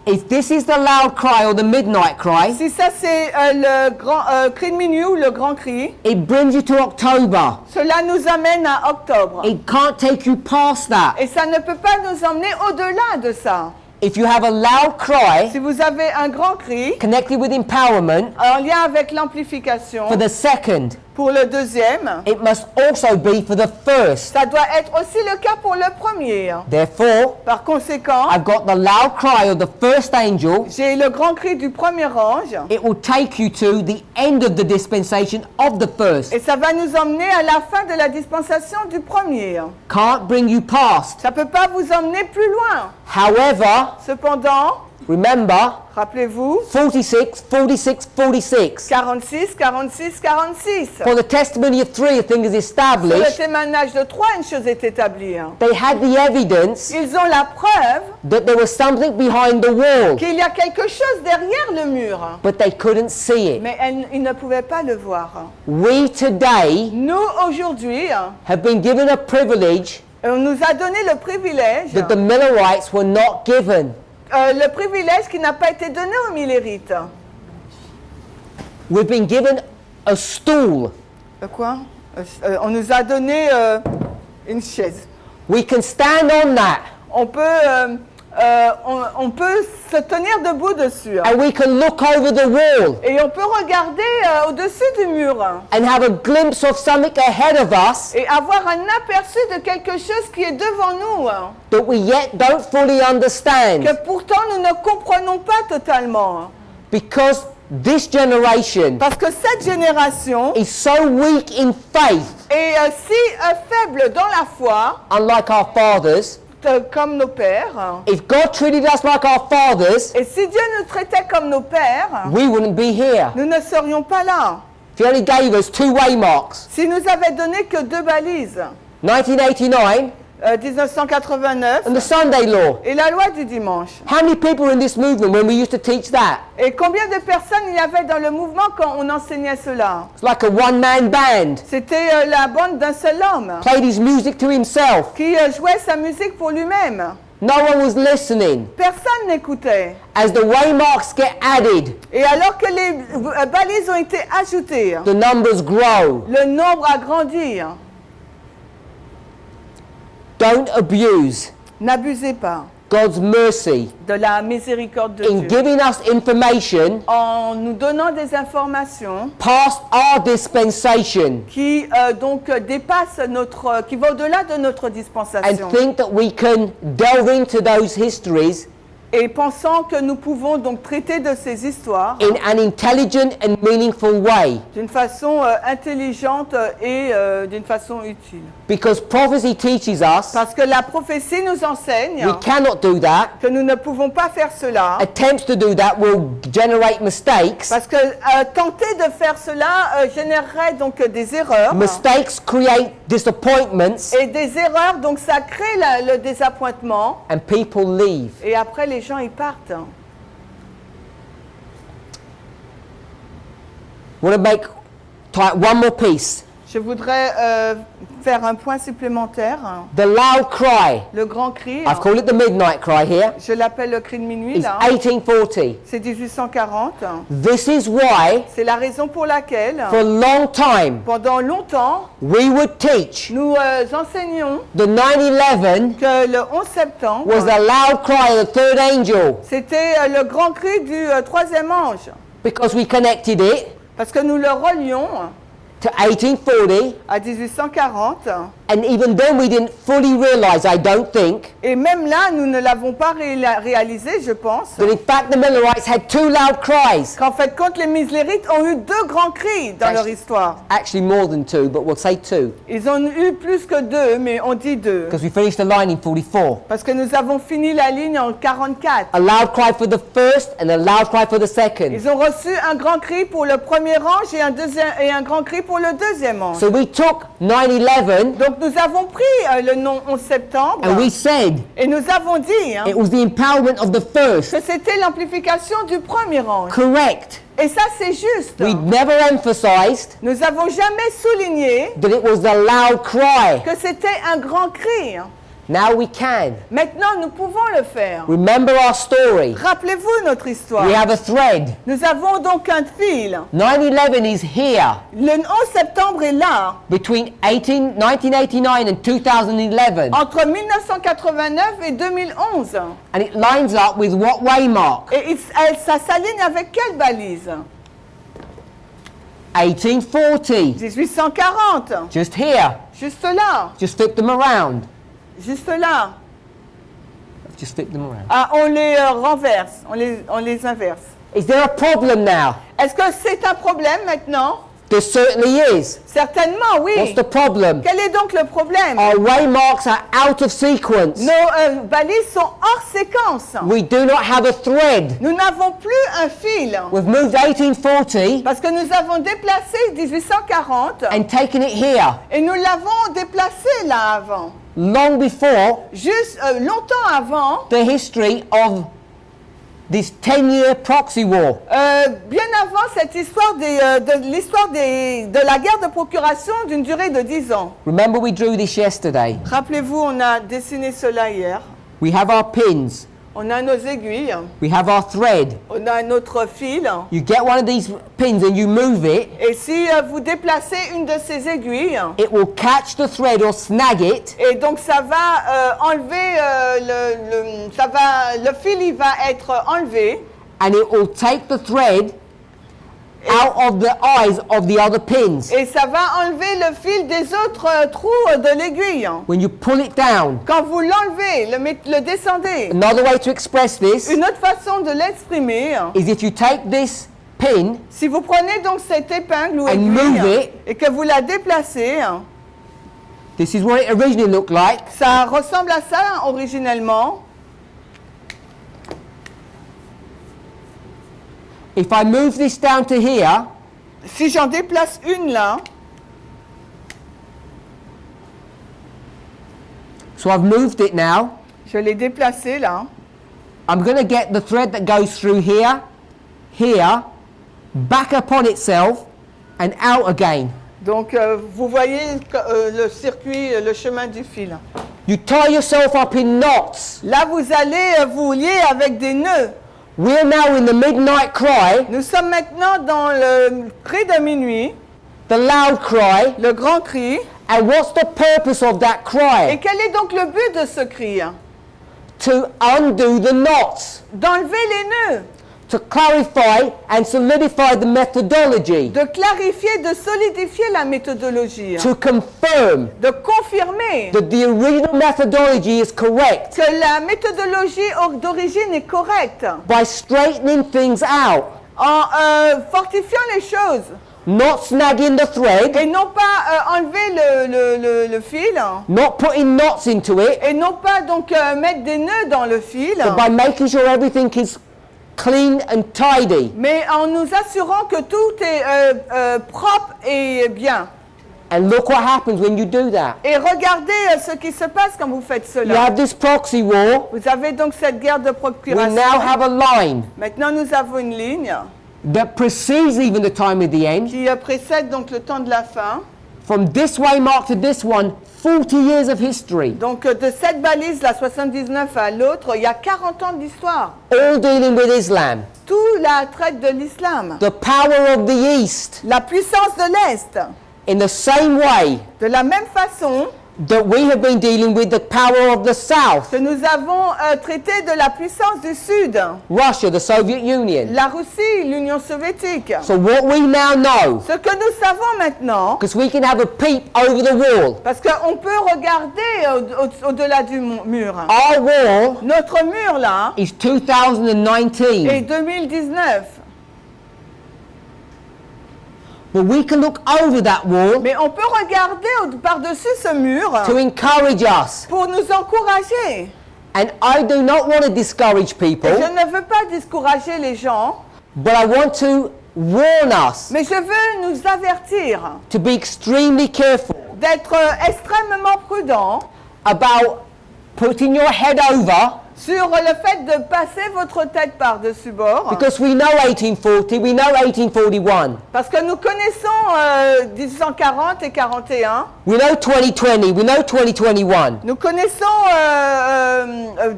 If this is the loud cry or the midnight cry, Si ça c'est le grand cri de minuit ou le grand cri, it brings you to October. cela nous amène à octobre. It can't take you past that. Et ça ne peut pas nous emmener au-delà de ça. If you have a loud cry Si vous avez un grand cri connected with empowerment en lien avec l'amplification for the second, pour le deuxième, it must also be for the first. ça doit être aussi le cas pour le premier. Therefore, Par conséquent, I've got the loud cry of the first angel. j'ai le grand cri du premier ange It will take you to the end of the dispensation of the first. et ça va nous emmener à la fin de la dispensation du premier. Can't bring you past. Ça ne peut pas vous emmener plus loin. However, Cependant, Remember, Rappelez-vous, 46, 46, 46. 46, 46, 46. For the testimony of three, a thing is Sur le established. témoignage de 3, une chose est établie. They had the evidence Ils ont la preuve that there was something behind the wall, qu'il y a quelque chose derrière le mur. but they couldn't see it. Mais ils ne pouvaient pas le voir. We today Nous, aujourd'hui, have been given a privilege on nous a donné le privilège, that the Millerites were not given. le privilège qui n'a pas été donné aux Millérites. We've been given a stool. Quoi? On nous a donné une chaise. We can stand on that, On peut se tenir debout dessus. and we can look over the wall Et on peut regarder au-dessus du mur and have a glimpse of something ahead of us et avoir un aperçu de quelque chose qui est devant nous, that we yet don't fully understand, que pourtant nous ne comprenons pas totalement. because this generation Parce que cette génération is so weak in faith, est si faible dans la foi, unlike our fathers. comme nos pères. If God treated us like our fathers, Et si Dieu nous traitait comme nos pères, we wouldn't be here. nous ne serions pas là. If He only gave us two waymarks, S'il nous avait donné que 2 balises, 1989 1989 and the Sunday law. et la loi du dimanche. How many people in this movement when we used to teach that? Et combien de personnes il y avait dans le mouvement quand on enseignait cela? It's like a one-man band. C'était la bande d'un seul homme Played his music to himself. qui jouait sa musique pour lui-même. No one was listening. Personne n'écoutait. As the waymarks get added, Et alors que les balises ont été ajoutées, the numbers grow. le nombre a grandi. Don't abuse N'abusez pas God's mercy de la miséricorde de in Dieu. giving us information En nous donnant des informations past our dispensation qui donc dépassent qui vont au-delà de notre and dispensation. think that we can delve into those histories Et pensant que nous pouvons donc traiter de ces histoires in an intelligent and meaningful way. d'une façon intelligente et d'une façon utile. Because prophecy teaches us Parce que la prophétie nous enseigne we cannot do that. que nous ne pouvons pas faire cela. Attempts to do that will generate mistakes. Parce que tenter de faire cela générerait donc des erreurs. Mistakes create disappointments Et des erreurs, donc ça crée le désappointement. and people leave. Et après, les gens, ils partent. I want to make one more piece. Je voudrais faire un point supplémentaire. The loud cry, Le grand cri, I've called it the midnight cry here, je l'appelle le cri de minuit, is là. 1840. C'est 1840. This is why, C'est la raison pour laquelle, for a long time, pendant longtemps, we would teach nous enseignions the 9/11 que le 11 septembre, was the loud cry of the third angel, c'était le grand cri du troisième ange. because we connected it Parce que nous le relions to 1840, à 1840. and even then we didn't fully realize, I don't think, Et même là, nous ne l'avons pas réalisé, je pense, that in fact the Millerites had two loud cries. qu'en fait, quand les Mislérites ont eu 2 grands cris dans leur histoire. Actually more than two, but we'll say two, Ils ont eu plus que 2, mais on dit 2. because we finished the line in 44. Parce que nous avons fini la ligne en 44. A loud cry for the first and a loud cry for the second. Ils ont reçu un grand cri pour le premier ange et un grand cri pour le deuxième ange. So we took 9/11 Donc nous avons pris le nom 11 septembre and we said et nous avons dit it was the empowerment of the first. que c'était l'amplification du premier ange. Correct. Et ça, c'est juste. We never emphasized Nous n'avons jamais souligné that it was the loud cry. que c'était un grand cri. Now we can. Maintenant, nous pouvons le faire. Remember our story. Rappelez-vous notre histoire. We have a thread. Nous avons donc un fil. 9/11 is here Le 11 septembre est là, between 1989 and 2011. entre 1989 et 2011. And it lines up with what waymark? Et ça s'aligne avec quelle balise? 1840. 1840. Just here. Juste là. Just flip them around. Juste là. Just flip them around. Ah, on les renverse. On les inverse. Is there a problem now? Est-ce que c'est un problème maintenant? There certainly is. Certainement, oui. What's the problem? Quel est donc le problème? Our waymarks are out of sequence. Nos balises sont hors séquence. We do not have a thread. Nous n'avons plus un fil. We've moved 1840 Parce que nous avons déplacé 1840 and taken it here. et nous l'avons déplacé là avant. Long before Juste longtemps avant, the history of this 10-year proxy war. bien avant cette histoire de la guerre de procuration d'une durée de 10 ans. Remember we drew this yesterday. Rappelez-vous, on a dessiné cela hier. We have our pins. On a nos aiguilles, We have our thread. on a notre fil. You get one of these pins and you move it. Et si vous déplacez une de ces aiguilles, It will catch the thread or snag it. et donc ça va enlever le fil, il va être enlevé. And it will take the thread out of the eyes of the other pins. Et ça va enlever le fil des autres trous de l'aiguille. When you pull it down. Quand vous l'enlevez, le descendez. Another way to express this Une autre façon de l'exprimer, is if you take this pin si vous prenez donc cette épingle ou And move aiguille it. et que vous la déplacez, This is what it originally looked like. ça ressemble à ça originellement. If I move this down to here, Si j'en déplace une là, so I've moved it now, je l'ai déplacée là, I'm going to get the thread that goes through here, here, back upon itself, and out again. donc vous voyez le circuit, le chemin du fil. You tie yourself up in knots. Là vous allez vous lier avec des nœuds. We're now in the midnight cry, Nous sommes maintenant dans le cri de minuit, the loud cry, le grand cri. and what's the purpose of that Et cry? quel est donc le but de ce cri? To undo the knots, D'enlever les nœuds, to clarify and solidify the methodology, de clarifier, de solidifier la méthodologie, to confirm de confirmer that the original methodology is correct que la méthodologie d'origine est correcte, by straightening things out, en fortifiant les choses, not snagging the thread, et non pas enlever le fil, not putting knots into it, et non pas donc mettre des nœuds dans le fil, but by making sure everything is clean and tidy. mais en nous assurant que tout est propre et bien. And look what happens when you do that. Et regardez ce qui se passe quand vous faites You cela. have this proxy war. Vous avez donc cette guerre de We procuration. now have a line Maintenant, nous avons une ligne that precedes even the time of the end. qui précède donc le temps de la fin. From this waymark to this one, 40 years of history, Donc, de cette balise, la 79 à l'autre, il y a 40 ans d'histoire. all dealing with Islam. Tout la traite de l'islam. The power of the East, La puissance de l'Est. in the same way De la même façon that we have been dealing with the power of the South, que nous avons traité de la puissance du Sud. Russia, the Soviet Union. La Russie, l'Union soviétique. So what we now know, Ce que nous savons maintenant, because we can have a peep over the wall, parce qu'on peut regarder au-delà du mur. our wall Notre mur là is 2019. est 2019. But we can look over that wall Mais on peut regarder par-dessus ce mur to encourage us. pour nous encourager. And I do not want to discourage Et people, je ne veux pas discourager les gens, but I want to warn us mais je veux nous avertir to be extremely careful d'être extrêmement prudents about putting your head over, sur le fait de passer votre tête par-dessus bord. because we know 1840, we know 1841, Parce que nous connaissons 1840 et 41. we know 2020, we know 2021, Nous connaissons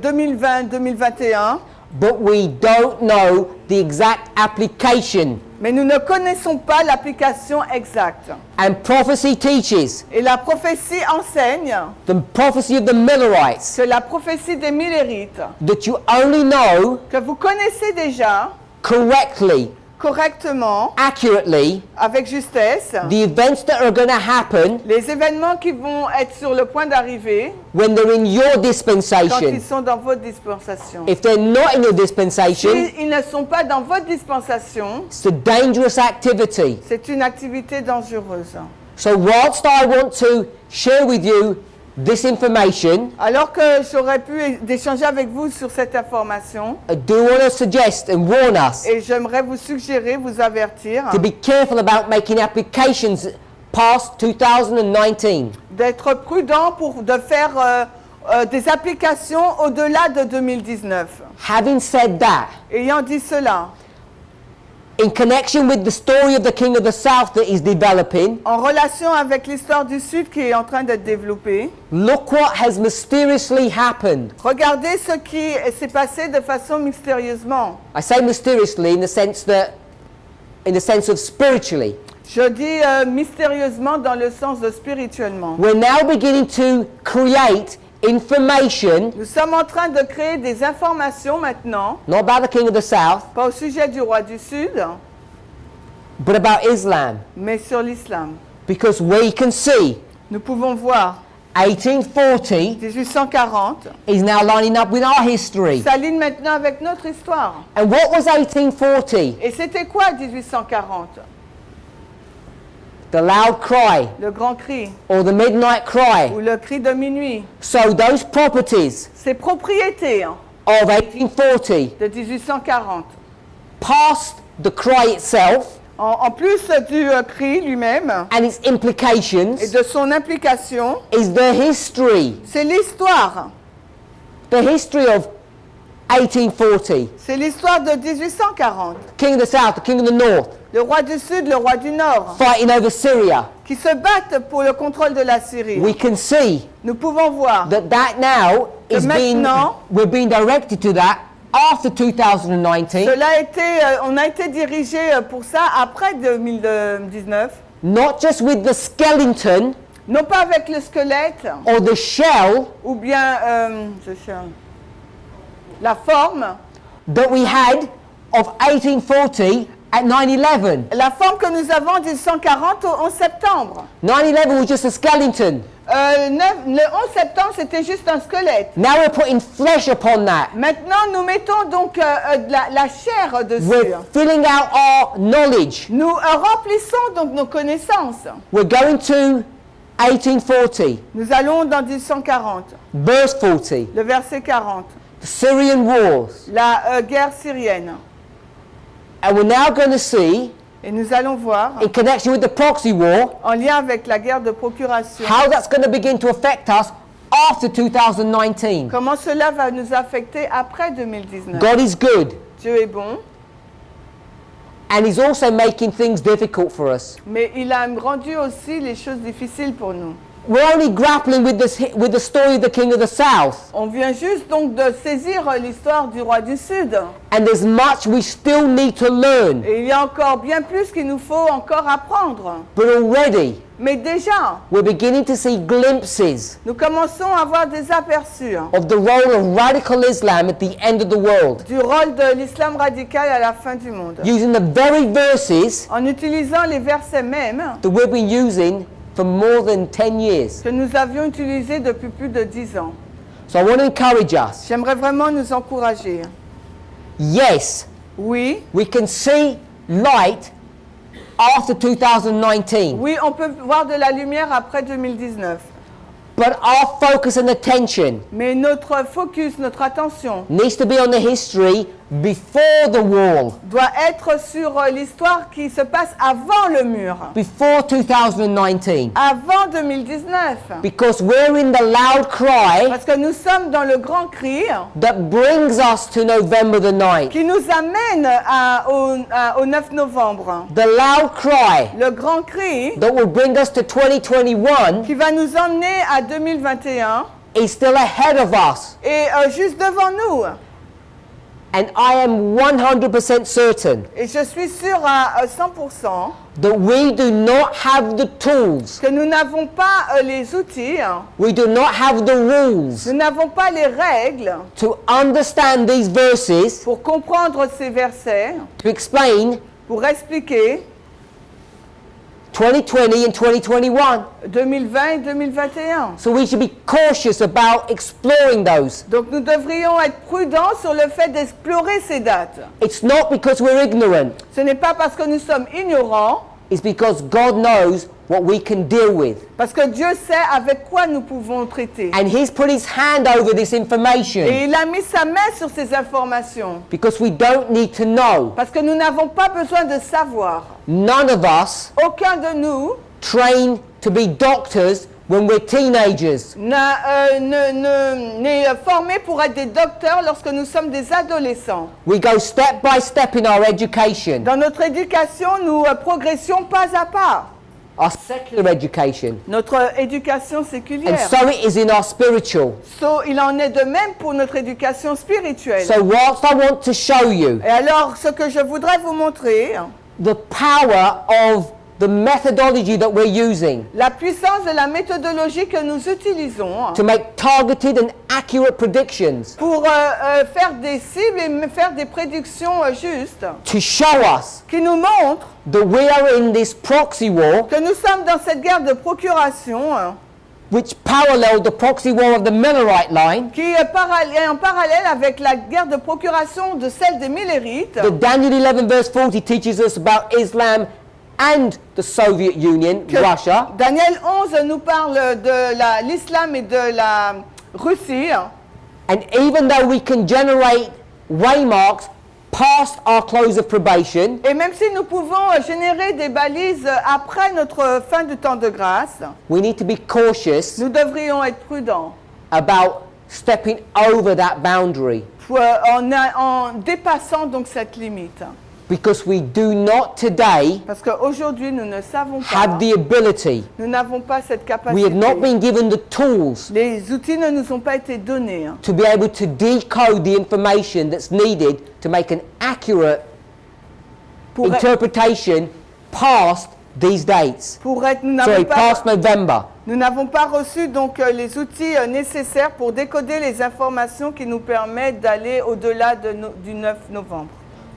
2020, 2021. but we don't know the exact application. Mais nous ne connaissons pas l'application exacte. And prophecy teaches, Et la prophétie enseigne the prophecy of the Millerites, que la prophétie des Millérites, that you only know que vous connaissez déjà correctly correctement, accurately, avec justesse, the events that are going to happen les événements qui vont être sur le point d'arriver when they're in your quand ils dispensation. sont dans votre dispensation. If they're not in your dispensation, S'ils ne sont pas dans votre dispensation, it's a dangerous activity. c'est une activité dangereuse. So whilst I want to share with you this information, Alors que j'aurais pu échanger avec vous sur cette information, I do want to suggest and warn us et j'aimerais vous suggérer, vous avertir, to be careful about making applications past 2019. d'être prudent de faire des applications au-delà de 2019. Having said that, Ayant dit cela, in connection with the story of the King of the South that is developing, en relation avec l'histoire du Sud qui est en train d'être développée, look what has mysteriously happened. regardez ce qui s'est passé de façon mystérieusement. I say mysteriously in the sense of spiritually. Je dis mystérieusement dans le sens de spirituellement. We're now beginning to create information, Nous sommes en train de créer des informations maintenant, not about the King of the South, pas au sujet du roi du Sud, but about Islam. mais sur l'islam. Because we can see Nous pouvons voir 1840 1840 is now lining up with our history. s'aligne maintenant avec notre histoire. And what was 1840? Et c'était quoi 1840? The loud cry Le grand cri or the midnight cry. ou le cri de minuit. So those properties Ces propriétés of 1840 de 1840. past the cry itself En plus du cri lui-même and its implications et de son implication, is the history. c'est l'histoire. The history of 1840. C'est l'histoire de 1840. King of the South, the King of the North, Le roi du Sud, le roi du Nord, fighting over Syria. qui se battent pour le contrôle de la Syrie. We can see Nous pouvons voir that now is being, maintenant- we're being directed to that after 2019, cela a été, on a été dirigé pour ça après 2019, not just with the skeleton non pas avec le squelette or the shell ou bien la forme, that we had of 1840 at 9/11. la forme que nous avons du 140 au 11 septembre. 9/11 was just a skeleton. Le 11 septembre, c'était juste un squelette. Now we're putting flesh upon that. Maintenant, nous mettons donc la chair dessus. We're filling out our knowledge. Nous remplissons donc nos connaissances. We're going to 1840, Nous allons dans 1840, verse 40, le verset 40, the Syrian wars. la guerre syrienne. And we're now going to see, Et nous allons voir, in connection with the proxy war, en lien avec la guerre de procuration, how that's going to begin to affect us after 2019. comment cela va nous affecter après 2019. God is good, Dieu est bon, and He's also making things difficult for us. mais il a rendu aussi les choses difficiles pour nous. We're only grappling with the story of the King of the South, On vient juste donc de saisir l'histoire du roi du Sud. and there's much we still need to learn. Et il y a encore bien plus qu'il nous faut encore apprendre. But already, Mais déjà, we're beginning to see glimpses nous commençons à avoir des aperçus of the role of radical Islam at the end of the world, du rôle de l'islam radical à la fin du monde. using the very verses En utilisant les versets mêmes that we've been using for more than 10 years. que nous avions utilisés depuis plus de 10 ans. So I want to encourage us. J'aimerais vraiment nous encourager. Yes, Oui, we can see light after 2019, oui, on peut voir de la lumière après 2019. but our focus and attention Mais notre focus, notre attention needs to be on the history before the wall, doit être sur l'histoire qui se passe avant le mur, before 2019, avant 2019. because we're in the loud cry Parce que nous sommes dans le grand cri that brings us to November the 9th. qui nous amène au 9 novembre. The loud cry Le grand cri that will bring us to 2021 qui va nous emmener à 2021 is still ahead of us. est juste devant nous. And I am 100% certain Et je suis sûre à 100% that we do not have the tools, que nous n'avons pas les outils, we do not have the rules nous n'avons pas les règles to understand these verses, pour comprendre ces versets, to explain pour expliquer 2020 and 2021. 2020 et 2021. So we should be cautious about exploring those. Donc nous devrions être prudents sur le fait d'explorer ces dates. It's not because we're ignorant. Ce n'est pas parce que nous sommes ignorants, It's because God knows what we can deal with. parce que Dieu sait avec quoi nous pouvons traiter. And He's put His hand over this information Et il a mis sa main sur ces informations. because we don't need to know. Parce que nous n'avons pas besoin de savoir. None of us Aucun de nous train to be doctors when we're teenagers. n'est formé pour être des docteurs lorsque nous sommes des adolescents. We go step by step in our education, Dans notre éducation, nous progressions pas à pas. our secular education. Notre éducation And séculière. so it is in our spiritual. Il en est de même pour notre éducation spirituelle. So whilst I want to show you Et alors, ce que je voudrais vous montrer, the power of the methodology that we're using la puissance de la méthodologie que nous utilisons to make targeted and accurate predictions, pour faire des cibles et faire des prédictions justes, to show us qui nous montrent that we are in this proxy war que nous sommes dans cette guerre de procuration which paralleled the proxy war of the Millerite line qui est en parallèle avec la guerre de procuration de celle des Millerites. that Daniel 11 verse 40 teaches us about Islam and the Soviet Union, Que Russia. Daniel 11 nous parle de l'islam et de la Russie. And even though we can generate waymarks past our close of probation, Et même si nous pouvons générer des balises après notre fin du temps de grâce, we need to be cautious nous devrions être prudents about stepping over that boundary en dépassant donc cette limite. because we do not today Parce qu'aujourd'hui, nous ne savons have pas, the ability. nous n'avons pas cette We have not capacité. been given the tools Les outils ne nous ont pas été donnés to be able to decode the information that's needed to make an accurate pour être, interpretation past these dates. nous Sorry, n'avons past pas, November. nous n'avons pas reçu donc les outils nécessaires pour décoder les informations qui nous permettent d'aller au-delà du 9 novembre.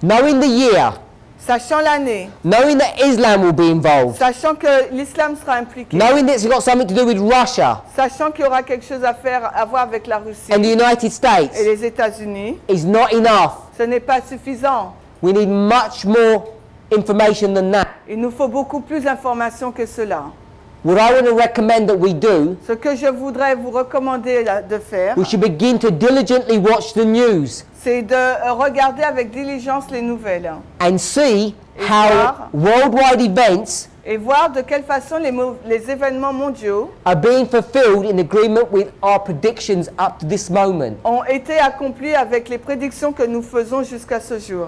Knowing the year, Sachant l'année, knowing that Islam will be involved, sachant que l'islam sera impliqué, knowing that it's got something to do with Russia sachant qu'il y aura quelque chose à voir avec la Russie and the United et States les États-Unis, is not enough. ce n'est pas suffisant. We need much more information than that. Il nous faut beaucoup plus d'informations que cela. What I want to recommend that we do, Ce que je voudrais vous recommander de faire, we should begin to diligently watch the news c'est de regarder avec diligence les nouvelles and see Et how voir. worldwide events et voir de quelle façon les événements mondiaux are being fulfilled in agreement with our predictions up to this moment. ont été accomplis avec les prédictions que nous faisons jusqu'à ce jour.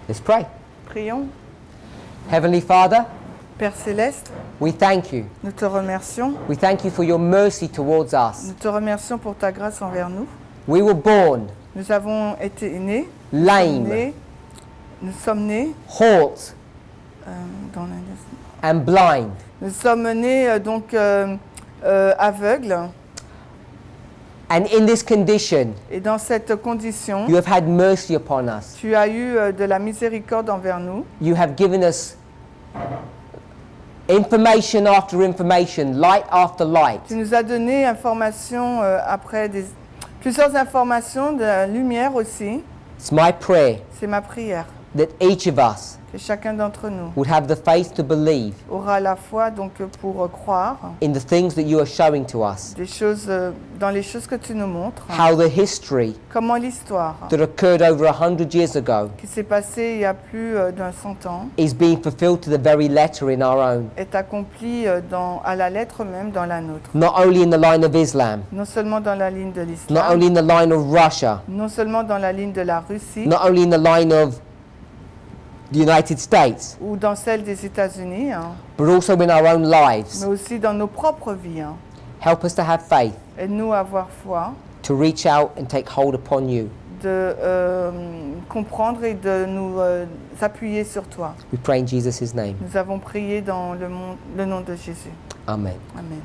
Let's pray. Prions. Heavenly Father, Père Céleste, we thank you. nous te remercions. We thank you for your mercy towards us. Nous te remercions pour ta grâce envers nous. We were born Nous avons été nés, lame, nous sommes nés halt, dans la- and blind. nous sommes nés aveugles. And in this condition, Et dans cette condition, you have had mercy upon us. tu as eu de la miséricorde envers nous. You have given us information after information, light after light. Tu nous as donné plusieurs informations de la lumière aussi. It's my prayer C'est ma prière that each of us que chacun d'entre nous would have the faith to believe aura la foi donc pour croire in the things that you are showing to us. dans les choses que tu nous montres. How the history Comment l'histoire that occurred over 100 years ago qui s'est passée il y a plus d'un 100 ans is being fulfilled to the very letter in our own. est accomplie à la lettre même dans la nôtre. Not only in the line of Islam, Non seulement dans la ligne de not l'islam, only in the line of Russia, non seulement dans la ligne de la Russie not only in the line of the United States, ou dans celle des États-Unis, but also in our own lives. mais aussi dans nos propres vies. Help us to have faith, Aide-nous à avoir foi, to reach out and take hold upon you. de comprendre et de nous appuyer sur toi. We pray in Jesus' name. Nous avons prié dans le nom de Jésus. Amen. Amen.